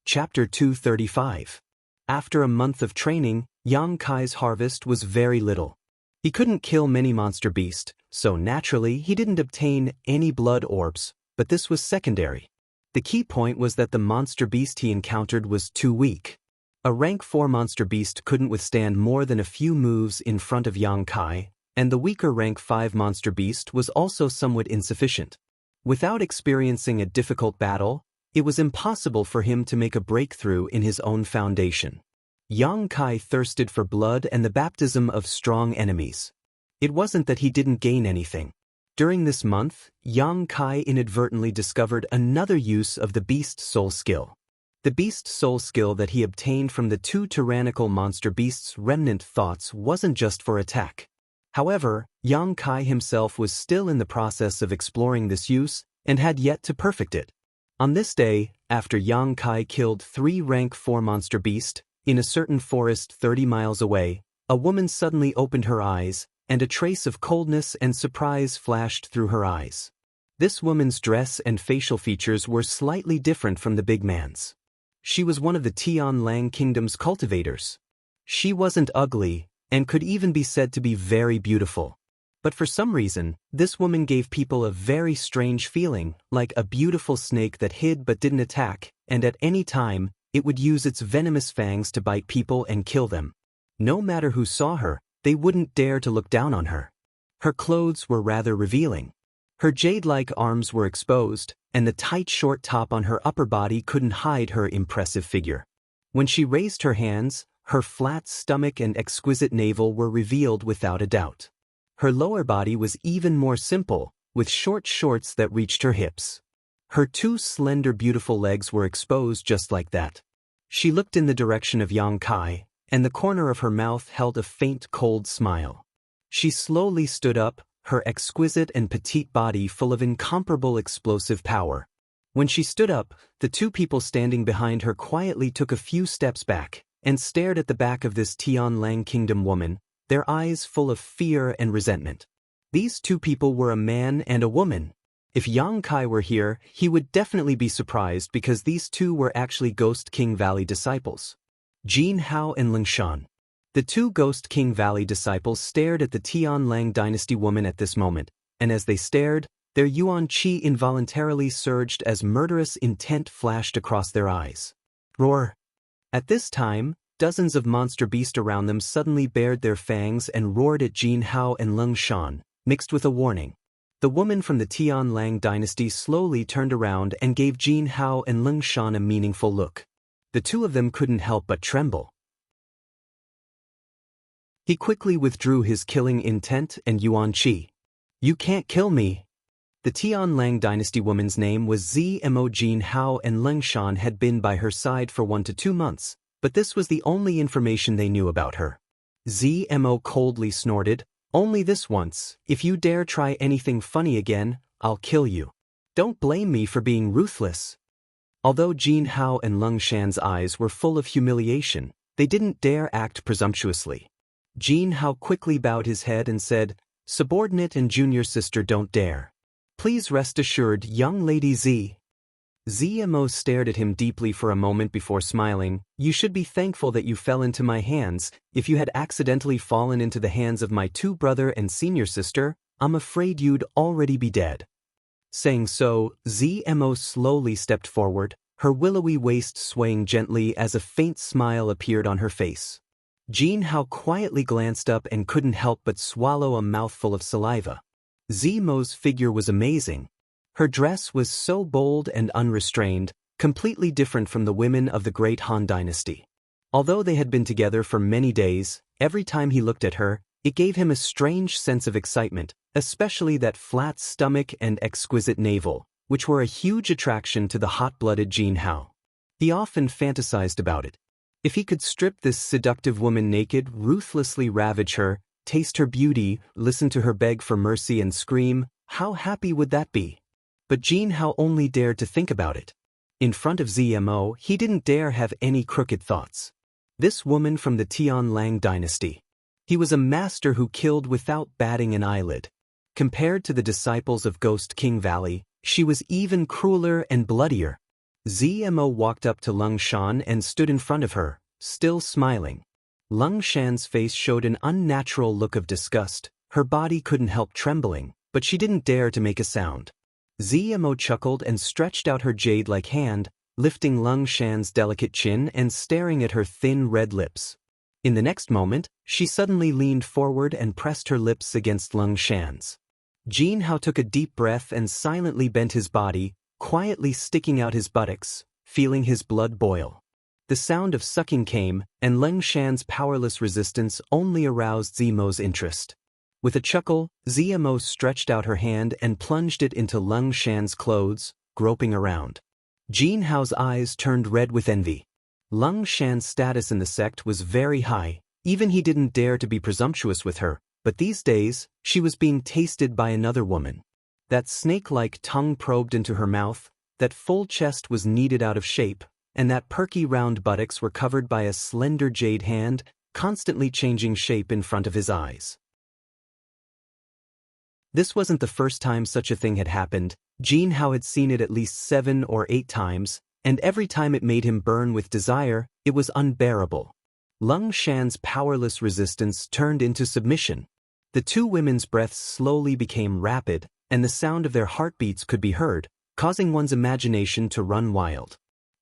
Chapter 235. After a month of training, Yang Kai's harvest was very little. He couldn't kill many monster beasts, so naturally he didn't obtain any blood orbs, but this was secondary. The key point was that the monster beast he encountered was too weak. A rank 4 monster beast couldn't withstand more than a few moves in front of Yang Kai, and the weaker rank 5 monster beast was also somewhat insufficient. Without experiencing a difficult battle, it was impossible for him to make a breakthrough in his own foundation. Yang Kai thirsted for blood and the baptism of strong enemies. It wasn't that he didn't gain anything. During this month, Yang Kai inadvertently discovered another use of the Beast Soul skill. The Beast Soul skill that he obtained from the 2 tyrannical monster beasts' remnant thoughts wasn't just for attack. However, Yang Kai himself was still in the process of exploring this use and had yet to perfect it. On this day, after Yang Kai killed 3 rank 4 monster beasts, in a certain forest 30 miles away, a woman suddenly opened her eyes, and a trace of coldness and surprise flashed through her eyes. This woman's dress and facial features were slightly different from the big man's. She was one of the Tianlang Kingdom's cultivators. She wasn't ugly, and could even be said to be very beautiful. But for some reason, this woman gave people a very strange feeling, like a beautiful snake that hid but didn't attack, and at any time, it would use its venomous fangs to bite people and kill them. No matter who saw her, they wouldn't dare to look down on her. Her clothes were rather revealing. Her jade-like arms were exposed, and the tight short top on her upper body couldn't hide her impressive figure. When she raised her hands, her flat stomach and exquisite navel were revealed without a doubt. Her lower body was even more simple, with short shorts that reached her hips. Her 2 slender beautiful legs were exposed just like that. She looked in the direction of Yang Kai, and the corner of her mouth held a faint cold smile. She slowly stood up, her exquisite and petite body full of incomparable explosive power. When she stood up, the 2 people standing behind her quietly took a few steps back, and stared at the back of this Tianlang Kingdom woman, their eyes full of fear and resentment. These 2 people were a man and a woman. If Yang Kai were here, he would definitely be surprised because these 2 were actually Ghost King Valley disciples. Jin Hao and Ling Shan. The 2 Ghost King Valley disciples stared at the Tianlang dynasty woman at this moment, and as they stared, their yuan qi involuntarily surged as murderous intent flashed across their eyes. Roar! At this time, dozens of monster beasts around them suddenly bared their fangs and roared at Jin Hao and Ling Shan, mixed with a warning. The woman from the Tianlang dynasty slowly turned around and gave Jin Hao and Ling Shan a meaningful look. The 2 of them couldn't help but tremble. He quickly withdrew his killing intent and yuan qi. You can't kill me. The Tianlang dynasty woman's name was Zmo. Jin Hao and Ling Shan had been by her side for 1 to 2 months, but this was the only information they knew about her. Zmo coldly snorted, only this once, if you dare try anything funny again, I'll kill you. Don't blame me for being ruthless. Although Jin Hao and Ling Shan's eyes were full of humiliation, they didn't dare act presumptuously. Jin Hao quickly bowed his head and said, Subordinate and junior sister don't dare. Please rest assured, young lady Z. ZMO stared at him deeply for a moment before smiling. You should be thankful that you fell into my hands. If you had accidentally fallen into the hands of my two brother and senior sister, I'm afraid you'd already be dead. Saying so, ZMO slowly stepped forward, her willowy waist swaying gently as a faint smile appeared on her face. Jin Hao quietly glanced up and couldn't help but swallow a mouthful of saliva. ZMO's figure was amazing. Her dress was so bold and unrestrained, completely different from the women of the great Han dynasty. Although they had been together for many days, every time he looked at her, it gave him a strange sense of excitement, especially that flat stomach and exquisite navel, which were a huge attraction to the hot-blooded Jin Hao. He often fantasized about it. If he could strip this seductive woman naked, ruthlessly ravage her, taste her beauty, listen to her beg for mercy and scream, how happy would that be? But Jin Hao only dared to think about it. In front of ZMO, he didn't dare have any crooked thoughts. This woman from the Tianlang dynasty. He was a master who killed without batting an eyelid. Compared to the disciples of Ghost King Valley, she was even crueler and bloodier. ZMO walked up to Lung Shan and stood in front of her, still smiling. Lung Shan's face showed an unnatural look of disgust. Her body couldn't help trembling, but she didn't dare to make a sound. ZMO chuckled and stretched out her jade-like hand, lifting Lung Shan's delicate chin and staring at her thin red lips. In the next moment, she suddenly leaned forward and pressed her lips against Lung Shan's. Jin Hao took a deep breath and silently bent his body, quietly sticking out his buttocks, feeling his blood boil. The sound of sucking came, and Lung Shan's powerless resistance only aroused ZMO's interest. With a chuckle, ZMO stretched out her hand and plunged it into Lung Shan's clothes, groping around. Jin Hao's eyes turned red with envy. Lung Shan's status in the sect was very high, even he didn't dare to be presumptuous with her, but these days, she was being tasted by another woman. That snake-like tongue probed into her mouth, that full chest was kneaded out of shape, and that perky round buttocks were covered by a slender jade hand, constantly changing shape in front of his eyes. This wasn't the first time such a thing had happened. Jin Hao had seen it at least 7 or 8 times, and every time it made him burn with desire, it was unbearable. Lung Shan's powerless resistance turned into submission. The two women's breaths slowly became rapid, and the sound of their heartbeats could be heard, causing one's imagination to run wild.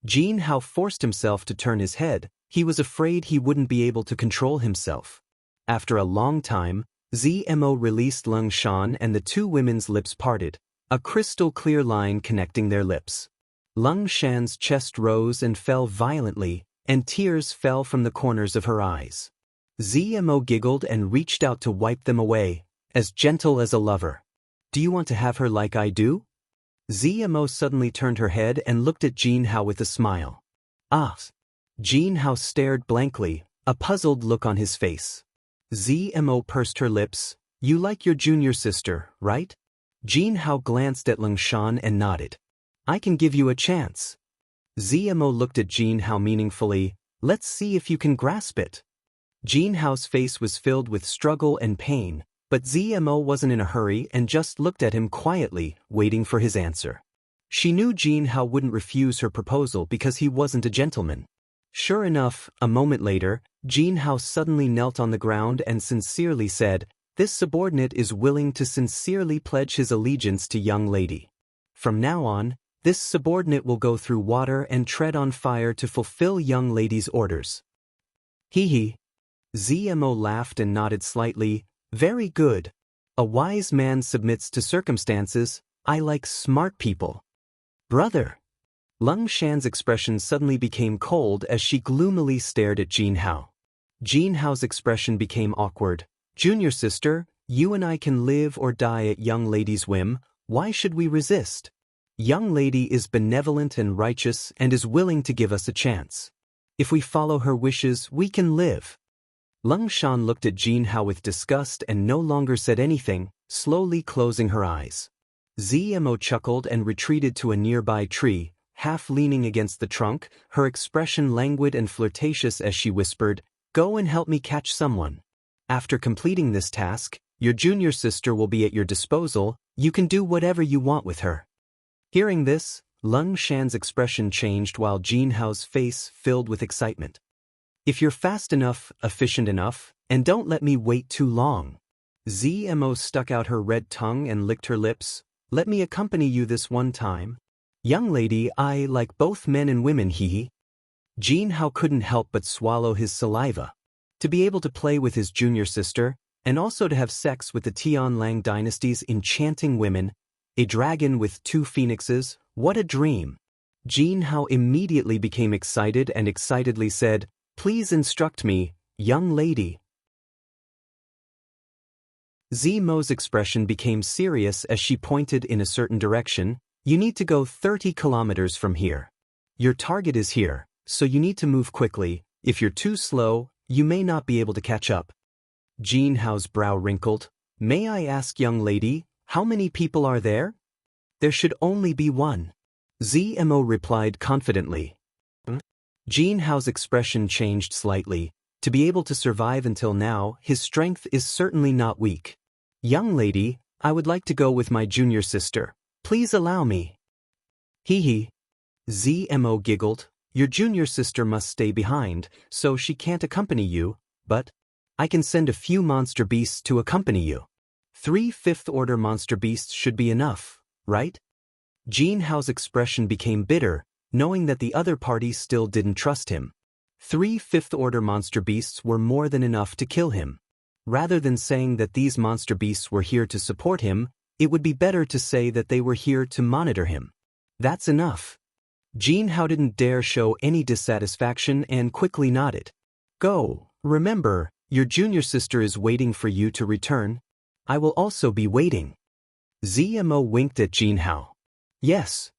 Jin Hao forced himself to turn his head. He was afraid he wouldn't be able to control himself. After a long time, ZMO released Lung Shan and the two women's lips parted, a crystal-clear line connecting their lips. Lung Shan's chest rose and fell violently, and tears fell from the corners of her eyes. ZMO giggled and reached out to wipe them away, as gentle as a lover. Do you want to have her like I do? ZMO suddenly turned her head and looked at Jin Hao with a smile. Ah! Jin Hao stared blankly, a puzzled look on his face. ZMO pursed her lips. You like your junior sister, right? Jin Hao glanced at Lung Shan and nodded. I can give you a chance. ZMO looked at Jin Hao meaningfully. Let's see if you can grasp it. Jin Hao's face was filled with struggle and pain, but ZMO wasn't in a hurry and just looked at him quietly, waiting for his answer. She knew Jin Hao wouldn't refuse her proposal because he wasn't a gentleman. Sure enough, a moment later, Jin Hao suddenly knelt on the ground and sincerely said, "This subordinate is willing to sincerely pledge his allegiance to young lady. From now on, this subordinate will go through water and tread on fire to fulfill young lady's orders." Hee hee. ZMO laughed and nodded slightly. Very good. A wise man submits to circumstances. I like smart people. Brother. Lung Shan's expression suddenly became cold as she gloomily stared at Jin Hao. Jin Hao's expression became awkward. Junior sister, you and I can live or die at young lady's whim. Why should we resist? Young lady is benevolent and righteous and is willing to give us a chance. If we follow her wishes, we can live. Lung Shan looked at Jin Hao with disgust and no longer said anything, slowly closing her eyes. ZMO chuckled and retreated to a nearby tree, half leaning against the trunk, her expression languid and flirtatious as she whispered, "Go and help me catch someone." After completing this task, Your junior sister will be at your disposal, you can do whatever you want with her. Hearing this, Lung Shan's expression changed while Jin Hao's face filled with excitement. If you're fast enough, efficient enough, and don't let me wait too long. ZMO stuck out her red tongue and licked her lips. Let me accompany you this one time. Young lady, I like both men and women, hee. Jin Hao couldn't help but swallow his saliva. To be able to play with his junior sister, and also to have sex with the Tianlang dynasty's enchanting women, a dragon with 2 phoenixes, what a dream. Jin Hao immediately became excited and excitedly said, please instruct me, young lady. Zmo's expression became serious as she pointed in a certain direction. You need to go 30 kilometers from here. Your target is here, so you need to move quickly. If you're too slow, you may not be able to catch up. Jin Hao's brow wrinkled. May I ask, young lady, how many people are there? There should only be one. ZMO replied confidently. Jin Hao's expression changed slightly. To be able to survive until now, his strength is certainly not weak. Young lady, I would like to go with my junior sister. Please allow me. Hee hee. ZMO giggled. Your junior sister must stay behind, so she can't accompany you, but I can send a few monster beasts to accompany you. 3 fifth-order monster beasts should be enough, right? Jin Hao's expression became bitter, knowing that the other party still didn't trust him. 3 fifth-order monster beasts were more than enough to kill him. Rather than saying that these monster beasts were here to support him, it would be better to say that they were here to monitor him. That's enough. Jin Hao didn't dare show any dissatisfaction and quickly nodded. Go, remember, your junior sister is waiting for you to return. I will also be waiting. ZMO winked at Jin Hao. Yes.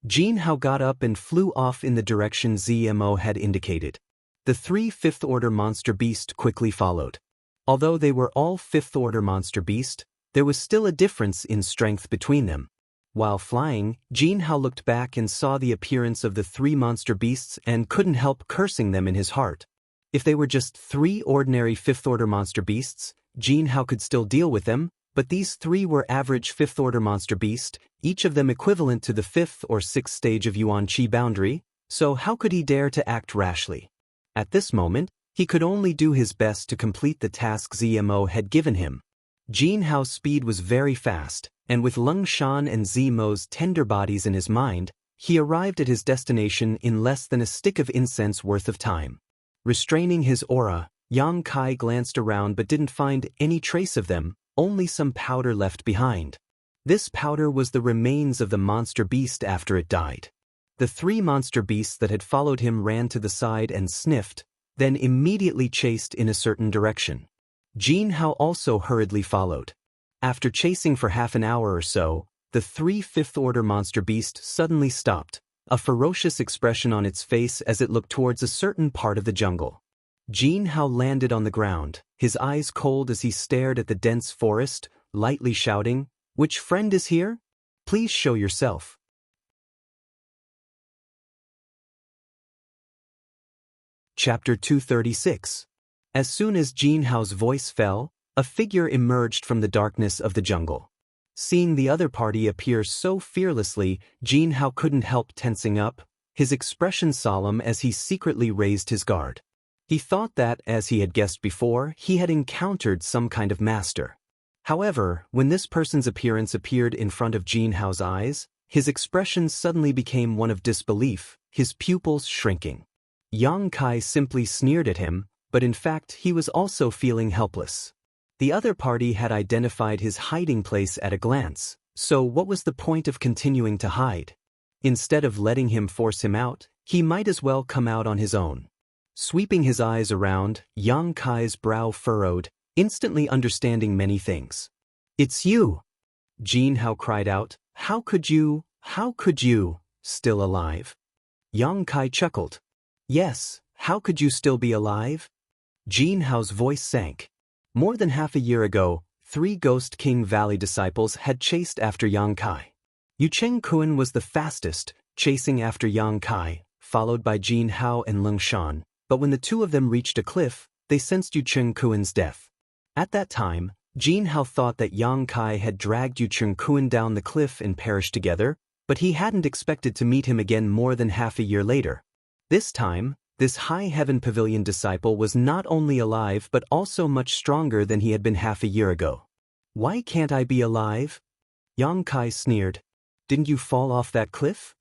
Jin Hao got up and flew off in the direction ZMO had indicated. The 3 fifth-order monster beasts quickly followed. Although they were all 5th-order monster beasts, there was still a difference in strength between them. While flying, Jin Hao looked back and saw the appearance of the 3 monster beasts and couldn't help cursing them in his heart. If they were just 3 ordinary 5th-order monster beasts, Jin Hao could still deal with them, but these 3 were average 5th-order monster beasts, each of them equivalent to the 5th or 6th stage of Yuan Qi boundary, so how could he dare to act rashly? At this moment, he could only do his best to complete the task ZMO had given him. Jin Hao's speed was very fast, and with Lung Shan and Zmo's tender bodies in his mind, he arrived at his destination in less than a stick of incense worth of time. Restraining his aura, Yang Kai glanced around but didn't find any trace of them, only some powder left behind. This powder was the remains of the monster beast after it died. The 3 monster beasts that had followed him ran to the side and sniffed, then immediately chased in a certain direction. Jin Hao also hurriedly followed. After chasing for half an hour or so, the 3 fifth-order monster beast suddenly stopped, a ferocious expression on its face as it looked towards a certain part of the jungle. Jin Hao landed on the ground, his eyes cold as he stared at the dense forest, lightly shouting, "Which friend is here? Please show yourself." Chapter 236. As soon as Jin Hao's voice fell, a figure emerged from the darkness of the jungle. Seeing the other party appear so fearlessly, Jin Hao couldn't help tensing up, his expression solemn as he secretly raised his guard. He thought that, as he had guessed before, he had encountered some kind of master. However, when this person's appearance appeared in front of Jin Hao's eyes, his expression suddenly became one of disbelief, his pupils shrinking. Yang Kai simply sneered at him, but in fact he was also feeling helpless. The other party had identified his hiding place at a glance, so what was the point of continuing to hide? Instead of letting him force him out, he might as well come out on his own. Sweeping his eyes around, Yang Kai's brow furrowed, instantly understanding many things. "It's you!" Jin Hao cried out. How could you, still alive?" Yang Kai chuckled. "Yes, how could you still be alive?" Jin Hao's voice sank. More than half a year ago, 3 Ghost King Valley disciples had chased after Yang Kai. Yu Cheng Kuan was the fastest, chasing after Yang Kai, followed by Jin Hao and Lung Shan, but when the 2 of them reached a cliff, they sensed Yu Cheng Kuan's death. At that time, Jin Hao thought that Yang Kai had dragged Yu Chengkuan down the cliff and perished together, but he hadn't expected to meet him again more than half a year later. This time, this High Heaven Pavilion disciple was not only alive but also much stronger than he had been half a year ago. "Why can't I be alive?" Yang Kai sneered. "Didn't you fall off that cliff?"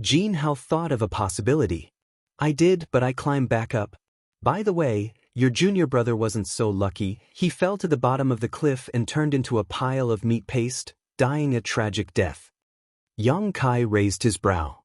Jin Hao thought of a possibility. "I did, but I climbed back up. By the way, your junior brother wasn't so lucky. He fell to the bottom of the cliff and turned into a pile of meat paste, dying a tragic death." Yang Kai raised his brow.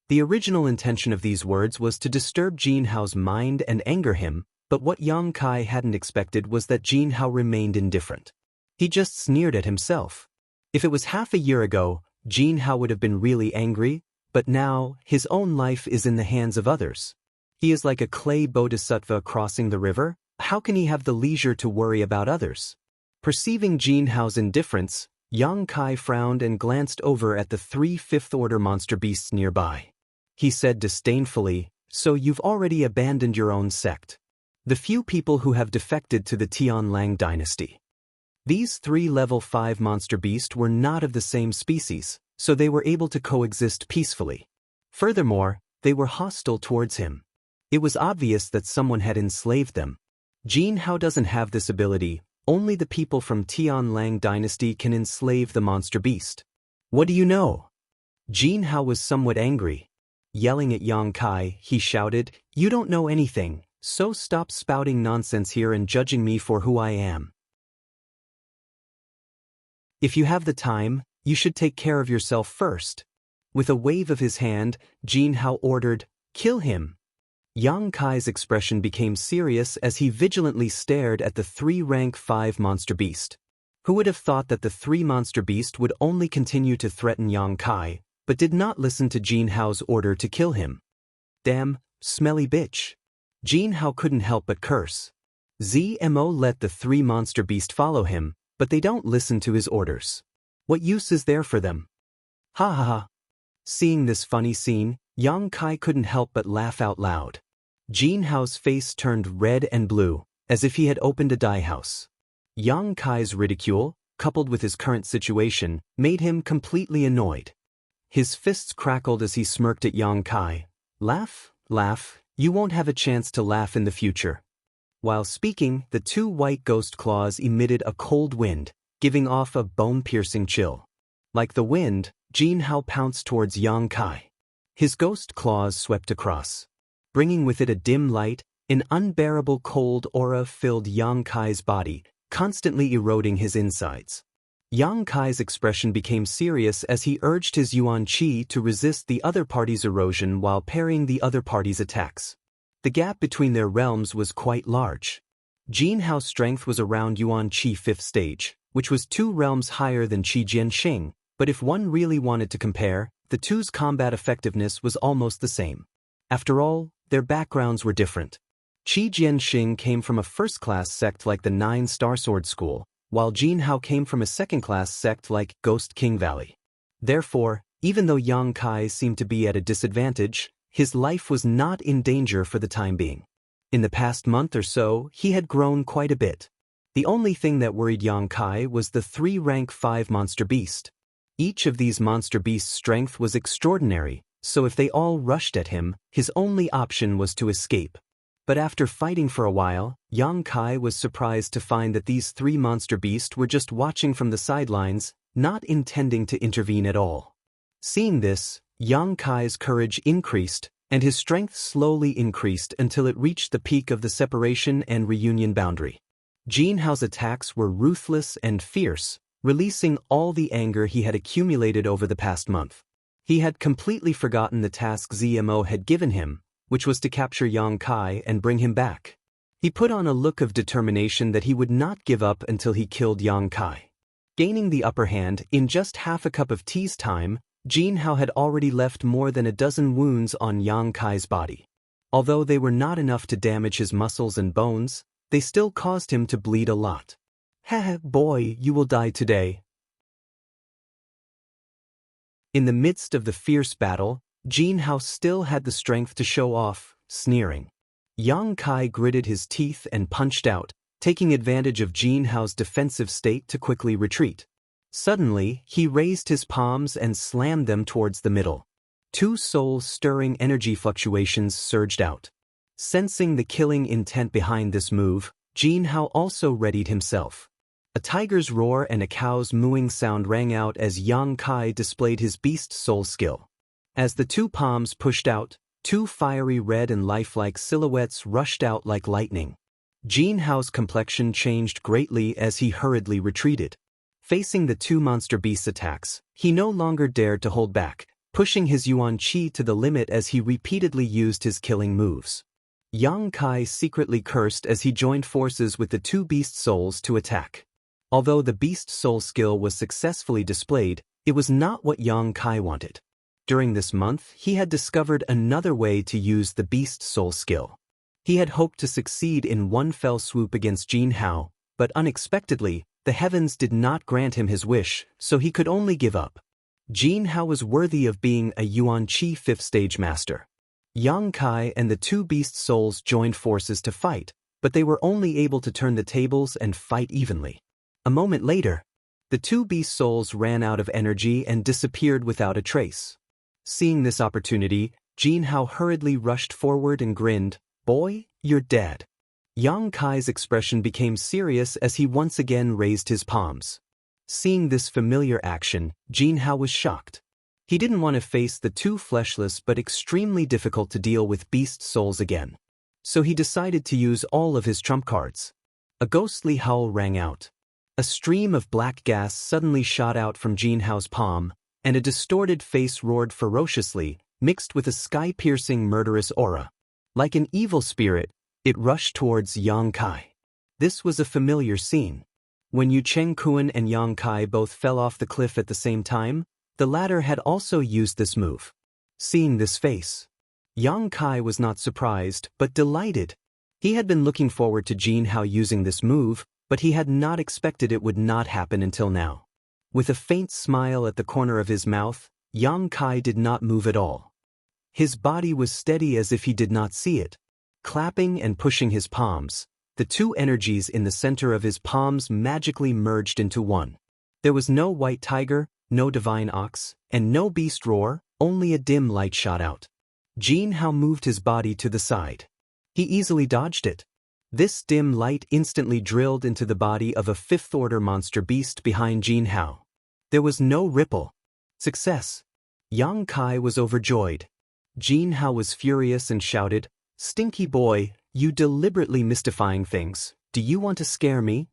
The original intention of these words was to disturb Jin Hao's mind and anger him, but what Yang Kai hadn't expected was that Jin Hao remained indifferent. He just sneered at himself. If it was half a year ago, Jin Hao would have been really angry, but now, his own life is in the hands of others. He is like a clay bodhisattva crossing the river. How can he have the leisure to worry about others? Perceiving Jin Hao's indifference, Yang Kai frowned and glanced over at the 3 fifth-order monster beasts nearby. He said disdainfully, "So you've already abandoned your own sect. The few people who have defected to the Tianlang dynasty." These 3 level 5 monster beasts were not of the same species, so they were able to coexist peacefully. Furthermore, they were hostile towards him. It was obvious that someone had enslaved them. Jin Hao doesn't have this ability. Only the people from Tianlang dynasty can enslave the monster beast. "What do you know?" Jin Hao was somewhat angry. Yelling at Yang Kai, he shouted, "You don't know anything, so stop spouting nonsense here and judging me for who I am. If you have the time, you should take care of yourself first." With a wave of his hand, Jin Hao ordered, "Kill him." Yang Kai's expression became serious as he vigilantly stared at the 3 rank 5 monster beast. Who would have thought that the 3 monster beast would only continue to threaten Yang Kai, but did not listen to Jin Hao's order to kill him? "Damn, smelly bitch." Jin Hao couldn't help but curse. ZMO let the 3 monster beast follow him, but they don't listen to his orders. What use is there for them? Ha ha ha. Seeing this funny scene, Yang Kai couldn't help but laugh out loud. Jin Hao's face turned red and blue, as if he had opened a dye house. Yang Kai's ridicule, coupled with his current situation, made him completely annoyed. His fists crackled as he smirked at Yang Kai. "Laugh, laugh, you won't have a chance to laugh in the future." While speaking, the 2 white ghost claws emitted a cold wind, giving off a bone-piercing chill. Like the wind, Jin Hao pounced towards Yang Kai. His ghost claws swept across. Bringing with it a dim light, an unbearable cold aura filled Yang Kai's body, constantly eroding his insides. Yang Kai's expression became serious as he urged his Yuan Qi to resist the other party's erosion while parrying the other party's attacks. The gap between their realms was quite large. Jin Hao's strength was around Yuan Qi 5th stage, which was 2 realms higher than Qi Jianxing, but if one really wanted to compare, the two's combat effectiveness was almost the same. After all, their backgrounds were different. Qi Jianxing came from a first-class sect like the 9 Star Sword School, while Jin Hao came from a second-class sect like Ghost King Valley. Therefore, even though Yang Kai seemed to be at a disadvantage, his life was not in danger for the time being. In the past month or so, he had grown quite a bit. The only thing that worried Yang Kai was the 3 rank 5 monster beast. Each of these monster beasts' strength was extraordinary, so if they all rushed at him, his only option was to escape. But after fighting for a while, Yang Kai was surprised to find that these 3 monster beasts were just watching from the sidelines, not intending to intervene at all. Seeing this, Yang Kai's courage increased, and his strength slowly increased until it reached the peak of the separation and reunion boundary. Jin Hao's attacks were ruthless and fierce, releasing all the anger he had accumulated over the past month. He had completely forgotten the task ZMO had given him, which was to capture Yang Kai and bring him back. He put on a look of determination that he would not give up until he killed Yang Kai. Gaining the upper hand, in just half a cup of tea's time, Jin Hao had already left more than a dozen wounds on Yang Kai's body. Although they were not enough to damage his muscles and bones, they still caused him to bleed a lot. "Heh, boy, you will die today." In the midst of the fierce battle, Jin Hao still had the strength to show off, sneering. Yang Kai gritted his teeth and punched out, taking advantage of Jin Hao's defensive state to quickly retreat. Suddenly, he raised his palms and slammed them towards the middle. Two soul-stirring energy fluctuations surged out. Sensing the killing intent behind this move, Jin Hao also readied himself. A tiger's roar and a cow's mooing sound rang out as Yang Kai displayed his beast soul skill. As the two palms pushed out, two fiery red and lifelike silhouettes rushed out like lightning. Jin Hao's complexion changed greatly as he hurriedly retreated. Facing the two monster beasts' attacks, he no longer dared to hold back, pushing his Yuan Qi to the limit as he repeatedly used his killing moves. Yang Kai secretly cursed as he joined forces with the two beast souls to attack. Although the beast soul skill was successfully displayed, it was not what Yang Kai wanted. During this month, he had discovered another way to use the beast soul skill. He had hoped to succeed in one fell swoop against Jin Hao, but unexpectedly, the heavens did not grant him his wish, so he could only give up. Jin Hao was worthy of being a Yuan Qi 5th stage master. Yang Kai and the two beast souls joined forces to fight, but they were only able to turn the tables and fight evenly. A moment later, the two beast souls ran out of energy and disappeared without a trace. Seeing this opportunity, Jin Hao hurriedly rushed forward and grinned, "Boy, you're dead." Yang Kai's expression became serious as he once again raised his palms. Seeing this familiar action, Jin Hao was shocked. He didn't want to face the two fleshless but extremely difficult to deal with beast souls again. So he decided to use all of his trump cards. A ghostly howl rang out. A stream of black gas suddenly shot out from Jin Hao's palm, and a distorted face roared ferociously, mixed with a sky-piercing murderous aura. Like an evil spirit, it rushed towards Yang Kai. This was a familiar scene. When Yu Chengkuan and Yang Kai both fell off the cliff at the same time, the latter had also used this move. Seeing this face, Yang Kai was not surprised, but delighted. He had been looking forward to Jin Hao using this move, but he had not expected it would not happen until now. With a faint smile at the corner of his mouth, Yang Kai did not move at all. His body was steady as if he did not see it. Clapping and pushing his palms, the two energies in the center of his palms magically merged into one. There was no white tiger, no divine ox, and no beast roar, only a dim light shot out. Jin Hao moved his body to the side. He easily dodged it. This dim light instantly drilled into the body of a fifth-order monster beast behind Jin Hao. There was no ripple. Success! Yang Kai was overjoyed. Jin Hao was furious and shouted, "Stinky boy, you deliberately mystifying things, do you want to scare me?"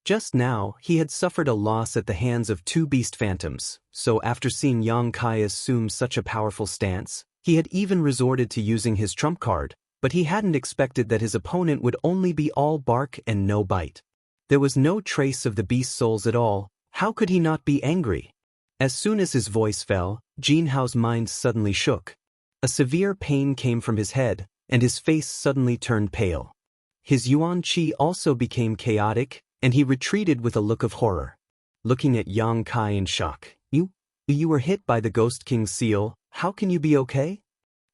Just now, he had suffered a loss at the hands of two beast phantoms, so after seeing Yang Kai assume such a powerful stance, he had even resorted to using his trump card, but he hadn't expected that his opponent would only be all bark and no bite. There was no trace of the beast souls at all. How could he not be angry? As soon as his voice fell, Jin Hao's mind suddenly shook. A severe pain came from his head, and his face suddenly turned pale. His Yuan Qi also became chaotic, and he retreated with a look of horror. Looking at Yang Kai in shock, You were hit by the Ghost King's seal, how can you be okay?"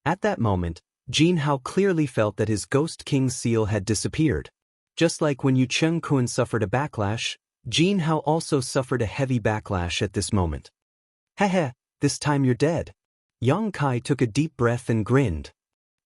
At that moment, Jin Hao clearly felt that his Ghost King's seal had disappeared. Just like when Yu Chengkuan suffered a backlash, Jin Hao also suffered a heavy backlash at this moment. "Heh, this time you're dead." Yang Kai took a deep breath and grinned.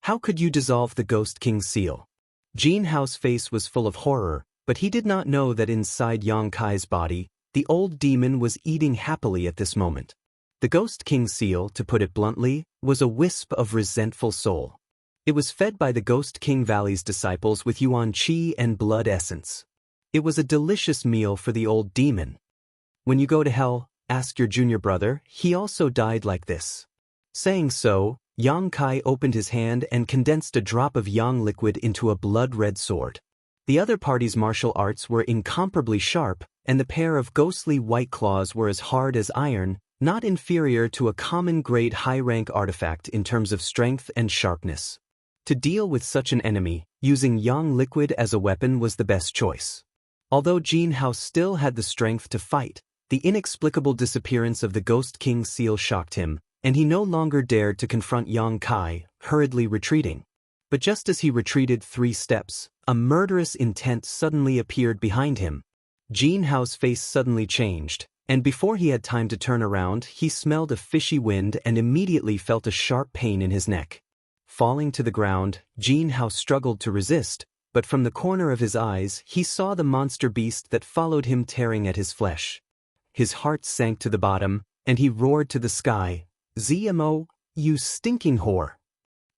"How could you dissolve the Ghost King's seal?" Jin Hao's face was full of horror, but he did not know that inside Yang Kai's body, the old demon was eating happily at this moment. The Ghost King's seal, to put it bluntly, was a wisp of resentful soul. It was fed by the Ghost King Valley's disciples with Yuan Qi and blood essence. It was a delicious meal for the old demon. "When you go to hell, ask your junior brother, he also died like this." Saying so, Yang Kai opened his hand and condensed a drop of yang liquid into a blood-red sword. The other party's martial arts were incomparably sharp, and the pair of ghostly white claws were as hard as iron, not inferior to a common-grade high-rank artifact in terms of strength and sharpness. To deal with such an enemy, using yang liquid as a weapon was the best choice. Although Jin Hao still had the strength to fight, the inexplicable disappearance of the Ghost King's seal shocked him, and he no longer dared to confront Yang Kai, hurriedly retreating. But just as he retreated 3 steps, a murderous intent suddenly appeared behind him. Jin Hao's face suddenly changed, and before he had time to turn around, he smelled a fishy wind and immediately felt a sharp pain in his neck. Falling to the ground, Jin Hao struggled to resist, but from the corner of his eyes he saw the monster beast that followed him tearing at his flesh. His heart sank to the bottom, and he roared to the sky, "ZMO, you stinking whore!"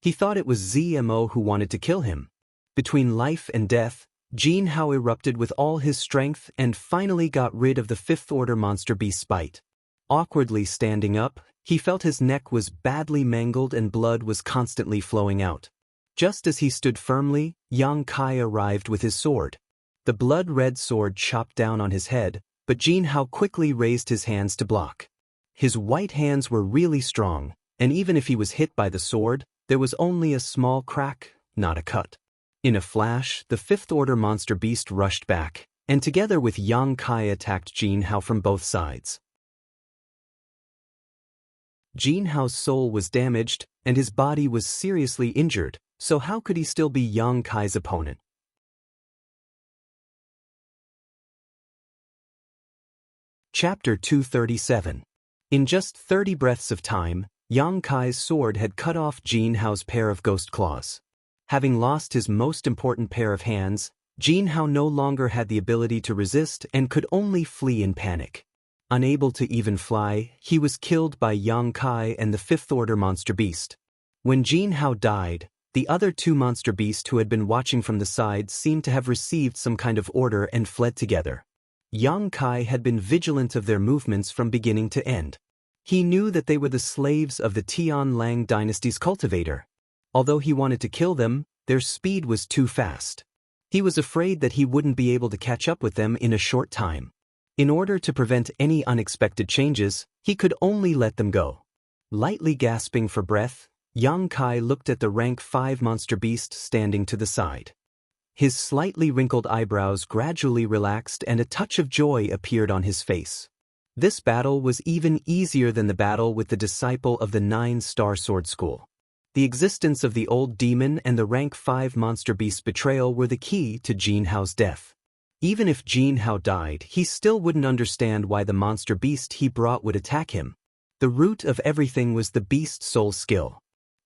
He thought it was ZMO who wanted to kill him. Between life and death, Jin Hao erupted with all his strength and finally got rid of the 5th order monster beast's bite. Awkwardly standing up, he felt his neck was badly mangled and blood was constantly flowing out. Just as he stood firmly, Yang Kai arrived with his sword. The blood-red sword chopped down on his head, but Jin Hao quickly raised his hands to block. His white hands were really strong, and even if he was hit by the sword, there was only a small crack, not a cut. In a flash, the 5th order monster beast rushed back, and together with Yang Kai attacked Jin Hao from both sides. Jin Hao's soul was damaged, and his body was seriously injured, so how could he still be Yang Kai's opponent? Chapter 237. In just 30 breaths of time, Yang Kai's sword had cut off Jin Hao's pair of ghost claws. Having lost his most important pair of hands, Jin Hao no longer had the ability to resist and could only flee in panic. Unable to even fly, he was killed by Yang Kai and the 5th order monster beast. When Jin Hao died, the other 2 monster beasts who had been watching from the side seemed to have received some kind of order and fled together. Yang Kai had been vigilant of their movements from beginning to end. He knew that they were the slaves of the Tianlang dynasty's cultivator. Although he wanted to kill them, their speed was too fast. He was afraid that he wouldn't be able to catch up with them in a short time. In order to prevent any unexpected changes, he could only let them go. Lightly gasping for breath, Yang Kai looked at the rank 5 monster beast standing to the side. His slightly wrinkled eyebrows gradually relaxed and a touch of joy appeared on his face. This battle was even easier than the battle with the disciple of the 9-star sword school. The existence of the old demon and the rank 5 monster beast's betrayal were the key to Jin Hao's death. Even if Jin Hao died, he still wouldn't understand why the monster beast he brought would attack him. The root of everything was the beast's soul skill.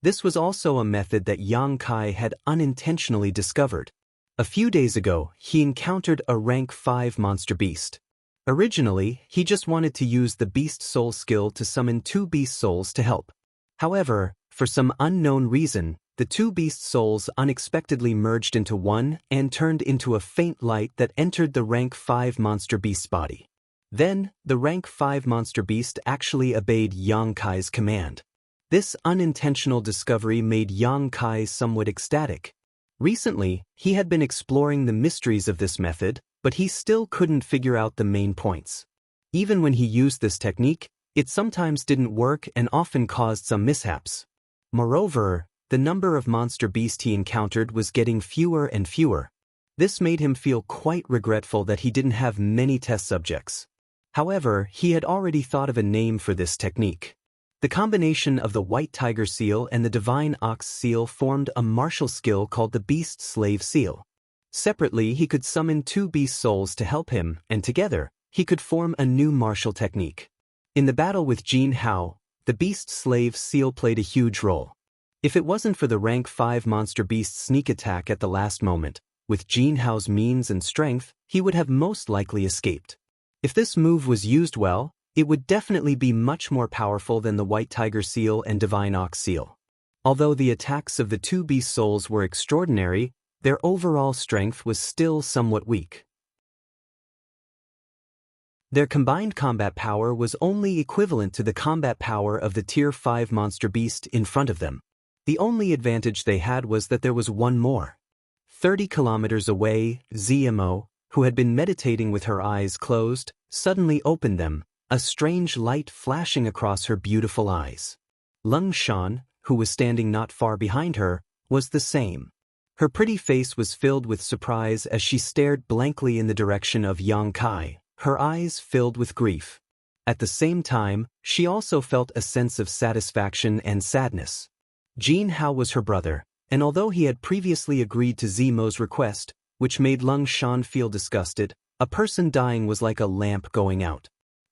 This was also a method that Yang Kai had unintentionally discovered. A few days ago, he encountered a rank 5 monster beast. Originally, he just wanted to use the beast soul skill to summon 2 beast souls to help. However, for some unknown reason, the 2 beast souls unexpectedly merged into one and turned into a faint light that entered the rank 5 monster beast's body. Then, the rank 5 monster beast actually obeyed Yang Kai's command. This unintentional discovery made Yang Kai somewhat ecstatic. Recently, he had been exploring the mysteries of this method, but he still couldn't figure out the main points. Even when he used this technique, it sometimes didn't work and often caused some mishaps. Moreover, the number of monster beasts he encountered was getting fewer and fewer. This made him feel quite regretful that he didn't have many test subjects. However, he had already thought of a name for this technique. The combination of the white tiger seal and the divine ox seal formed a martial skill called the beast slave seal. Separately, he could summon 2 beast souls to help him, and together, he could form a new martial technique. In the battle with Jin Hao, the beast slave seal played a huge role. If it wasn't for the rank 5 monster beast's sneak attack at the last moment, with Jin Hao's means and strength, he would have most likely escaped. If this move was used well, it would definitely be much more powerful than the white tiger seal and divine ox seal. Although the attacks of the 2 beast souls were extraordinary, their overall strength was still somewhat weak. Their combined combat power was only equivalent to the combat power of the tier 5 monster beast in front of them. The only advantage they had was that there was one more. 30 kilometers away, ZMO, who had been meditating with her eyes closed, suddenly opened them, a strange light flashing across her beautiful eyes. Lung Shan, who was standing not far behind her, was the same. Her pretty face was filled with surprise as she stared blankly in the direction of Yang Kai, her eyes filled with grief. At the same time, she also felt a sense of satisfaction and sadness. Jin Hao was her brother, and although he had previously agreed to Zimo's request, which made Lung Shan feel disgusted, a person dying was like a lamp going out.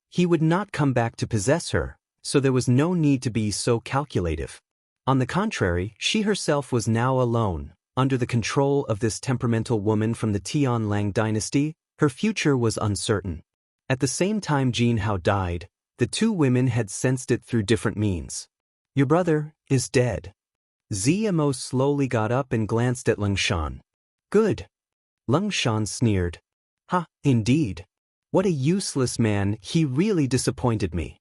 He would not come back to possess her, so there was no need to be so calculative. On the contrary, she herself was now alone, under the control of this temperamental woman from the Tianlang dynasty. Her future was uncertain. At the same time Jin Hao died, the two women had sensed it through different means. "Your brother is dead." Zimo slowly got up and glanced at Lung Shan. "Good." Lung Shan sneered. "Ha, indeed. What a useless man, he really disappointed me."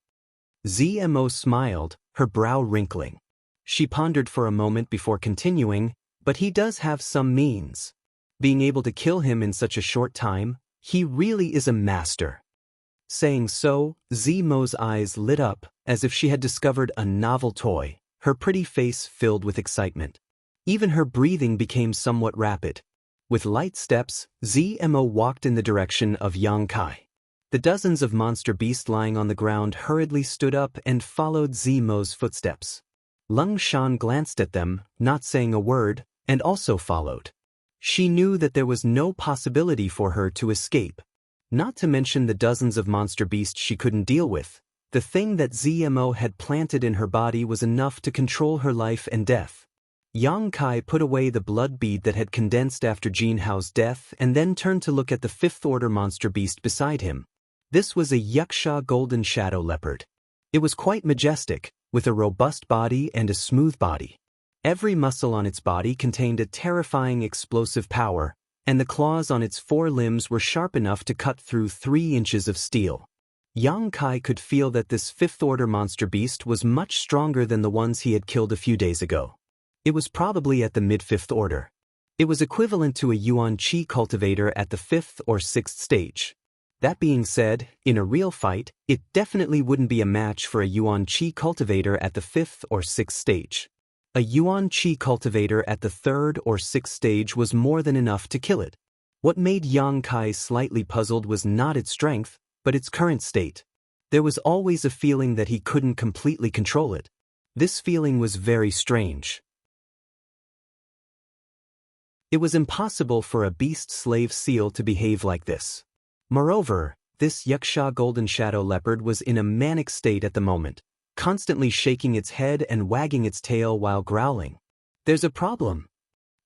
Zimo smiled, her brow wrinkling. She pondered for a moment before continuing, "But he does have some means. Being able to kill him in such a short time, he really is a master." Saying so, Zimo's eyes lit up, as if she had discovered a novel toy, her pretty face filled with excitement. Even her breathing became somewhat rapid. With light steps, Zimo walked in the direction of Yang Kai. The dozens of monster beasts lying on the ground hurriedly stood up and followed Zimo's footsteps. Lung Shan glanced at them, not saying a word, and also followed. She knew that there was no possibility for her to escape. Not to mention the dozens of monster beasts she couldn't deal with. The thing that Zimo had planted in her body was enough to control her life and death. Yang Kai put away the blood bead that had condensed after Jin Hao's death and then turned to look at the fifth-order monster beast beside him. This was a Xianxia golden shadow leopard. It was quite majestic, with a robust body and a smooth body. Every muscle on its body contained a terrifying explosive power, and the claws on its four limbs were sharp enough to cut through 3 inches of steel. Yang Kai could feel that this fifth-order monster beast was much stronger than the ones he had killed a few days ago. It was probably at the mid-fifth order. It was equivalent to a Yuan Qi cultivator at the 5th or 6th stage. That being said, in a real fight, it definitely wouldn't be a match for a Yuan Qi cultivator at the 5th or 6th stage. A Yuan Qi cultivator at the 3rd or 6th stage was more than enough to kill it. What made Yang Kai slightly puzzled was not its strength, but its current state. There was always a feeling that he couldn't completely control it. This feeling was very strange. It was impossible for a beast-slave seal to behave like this. Moreover, this Xianxia golden shadow leopard was in a manic state at the moment, constantly shaking its head and wagging its tail while growling. "There's a problem."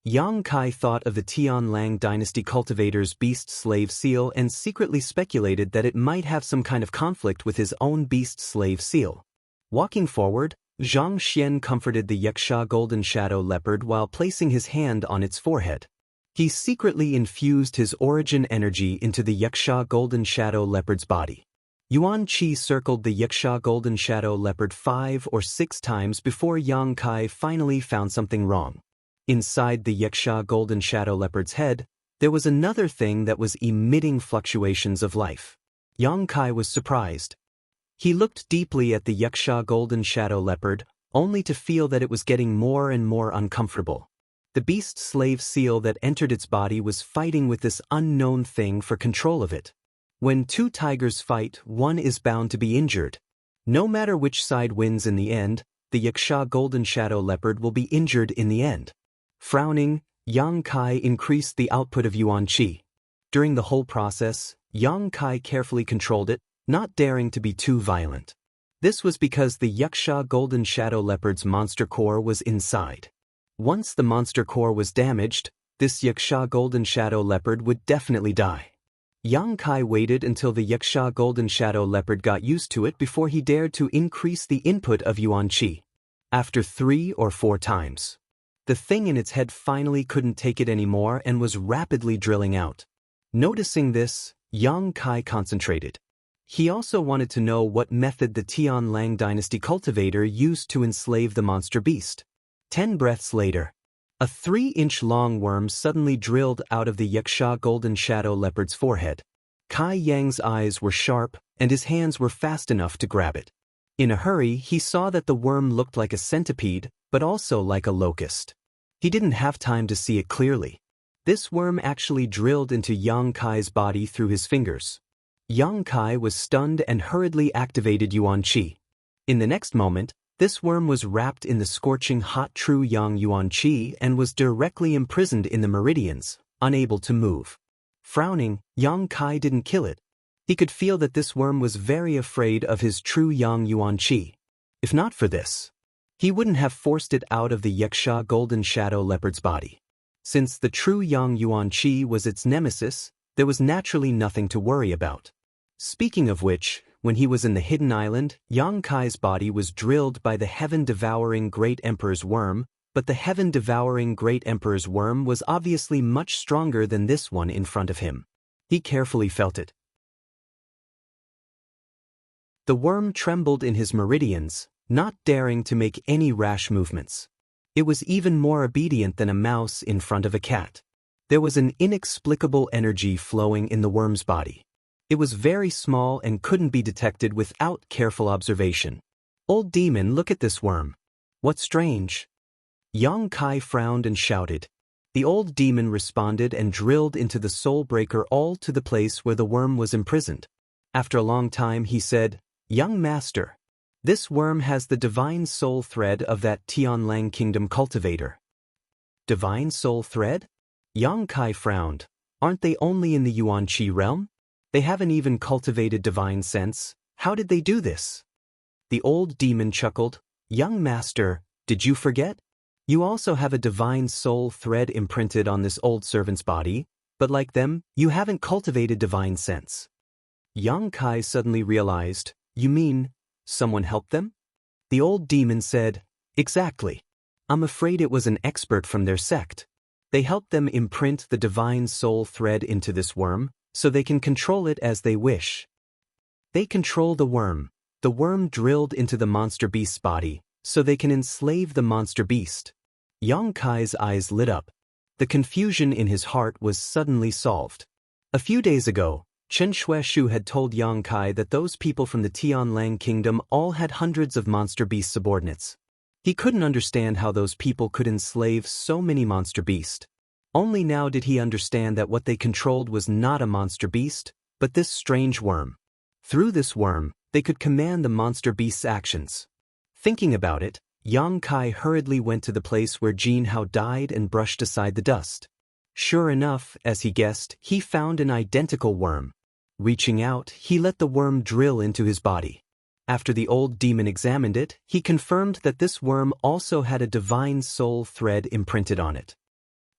Yang Kai thought of the Tianlang dynasty cultivator's beast-slave seal and secretly speculated that it might have some kind of conflict with his own beast-slave seal. Walking forward, Zhang Xian comforted the Xianxia golden shadow leopard while placing his hand on its forehead. He secretly infused his origin energy into the Xianxia golden shadow leopard's body. Yuan Qi circled the Xianxia golden shadow leopard 5 or 6 times before Yang Kai finally found something wrong. Inside the Xianxia golden shadow leopard's head, there was another thing that was emitting fluctuations of life. Yang Kai was surprised. He looked deeply at the Xianxia golden shadow leopard, only to feel that it was getting more and more uncomfortable. The beast-slave seal that entered its body was fighting with this unknown thing for control of it. When two tigers fight, one is bound to be injured. No matter which side wins in the end, the Xianxia golden shadow leopard will be injured in the end. Frowning, Yang Kai increased the output of Yuan Qi. During the whole process, Yang Kai carefully controlled it, not daring to be too violent. This was because the Xianxia golden shadow leopard's monster core was inside. Once the monster core was damaged, this Xianxia golden shadow leopard would definitely die. Yang Kai waited until the Xianxia golden shadow leopard got used to it before he dared to increase the input of Yuan Qi. After 3 or 4 times, the thing in its head finally couldn't take it anymore and was rapidly drilling out. Noticing this, Yang Kai concentrated. He also wanted to know what method the Tianlang dynasty cultivator used to enslave the monster beast. 10 breaths later, a 3-inch-long worm suddenly drilled out of the Xianxia golden shadow leopard's forehead. Kai Yang's eyes were sharp, and his hands were fast enough to grab it. In a hurry, he saw that the worm looked like a centipede, but also like a locust. He didn't have time to see it clearly. This worm actually drilled into Yang Kai's body through his fingers. Yang Kai was stunned and hurriedly activated Yuan Qi. In the next moment, This worm was wrapped in the scorching hot true yang yuan qi and was directly imprisoned in the meridians, unable to move. Frowning, Yang Kai didn't kill it. He could feel that this worm was very afraid of his true yang yuan qi. If not for this, he wouldn't have forced it out of the Xianxia golden shadow leopard's body. Since the true yang yuan qi was its nemesis, there was naturally nothing to worry about. Speaking of which, when he was in the hidden island, Yang Kai's body was drilled by the heaven-devouring Great Emperor's worm, but the heaven-devouring Great Emperor's worm was obviously much stronger than this one in front of him. He carefully felt it. The worm trembled in his meridians, not daring to make any rash movements. It was even more obedient than a mouse in front of a cat. There was an inexplicable energy flowing in the worm's body. It was very small and couldn't be detected without careful observation. "Old demon, look at this worm. What's strange?" Yang Kai frowned and shouted. The old demon responded and drilled into the soul breaker all to the place where the worm was imprisoned. After a long time he said, "Young master, this worm has the divine soul thread of that Tianlang kingdom cultivator." Divine soul thread? Yang Kai frowned. Aren't they only in the Yuan Qi realm? They haven't even cultivated divine sense. How did they do this? The old demon chuckled. "Young master, did you forget? You also have a divine soul thread imprinted on this old servant's body, but like them, you haven't cultivated divine sense." Yang Kai suddenly realized, "You mean, someone helped them?" The old demon said, "Exactly. I'm afraid it was an expert from their sect. They helped them imprint the divine soul thread into this worm, so they can control it as they wish. They control the worm drilled into the monster beast's body, so they can enslave the monster beast." Yang Kai's eyes lit up. The confusion in his heart was suddenly solved. A few days ago, Chen Shueshu had told Yang Kai that those people from the Tianlang kingdom all had hundreds of monster beast subordinates. He couldn't understand how those people could enslave so many monster beasts. Only now did he understand that what they controlled was not a monster beast, but this strange worm. Through this worm, they could command the monster beast's actions. Thinking about it, Yang Kai hurriedly went to the place where Jin Hao died and brushed aside the dust. Sure enough, as he guessed, he found an identical worm. Reaching out, he let the worm drill into his body. After the old demon examined it, he confirmed that this worm also had a divine soul thread imprinted on it.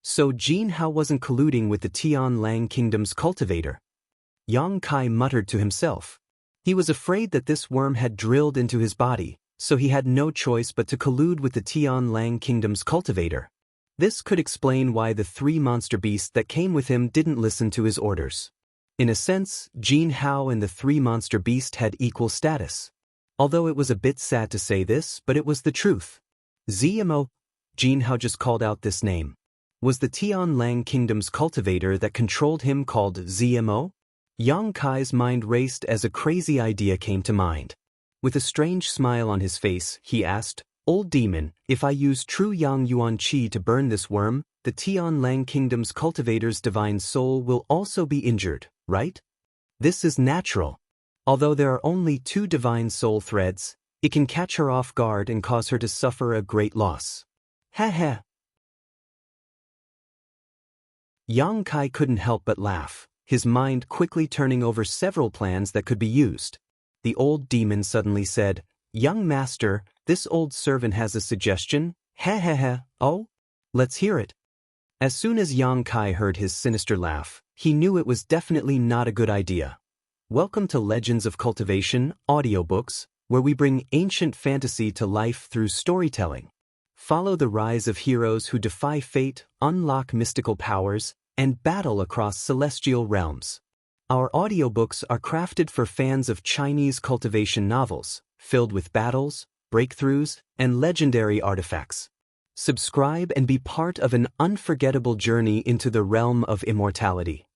So Jin Hao wasn't colluding with the Tianlang kingdom's cultivator. Yang Kai muttered to himself. He was afraid that this worm had drilled into his body, so he had no choice but to collude with the Tianlang kingdom's cultivator. This could explain why the 3 monster beasts that came with him didn't listen to his orders. In a sense, Jin Hao and the 3 monster beasts had equal status. Although it was a bit sad to say this, but it was the truth. ZMO, Jin Hao just called out this name. Was the Tianlang kingdom's cultivator that controlled him called ZMO? Yang Kai's mind raced as a crazy idea came to mind. With a strange smile on his face, he asked, "Old demon, if I use true Yang Yuan Qi to burn this worm, the Tianlang kingdom's cultivator's divine soul will also be injured, right?" This is natural. Although there are only 2 divine soul threads, it can catch her off guard and cause her to suffer a great loss. Ha ha. Yang Kai couldn't help but laugh, his mind quickly turning over several plans that could be used. The old demon suddenly said, "Young master, this old servant has a suggestion." Ha ha ha. Oh? Let's hear it. As soon as Yang Kai heard his sinister laugh, he knew it was definitely not a good idea. Welcome to Legends of Cultivation, audiobooks, where we bring ancient fantasy to life through storytelling. Follow the rise of heroes who defy fate, unlock mystical powers, and battle across celestial realms. Our audiobooks are crafted for fans of Chinese cultivation novels, filled with battles, breakthroughs, and legendary artifacts. Subscribe and be part of an unforgettable journey into the realm of immortality.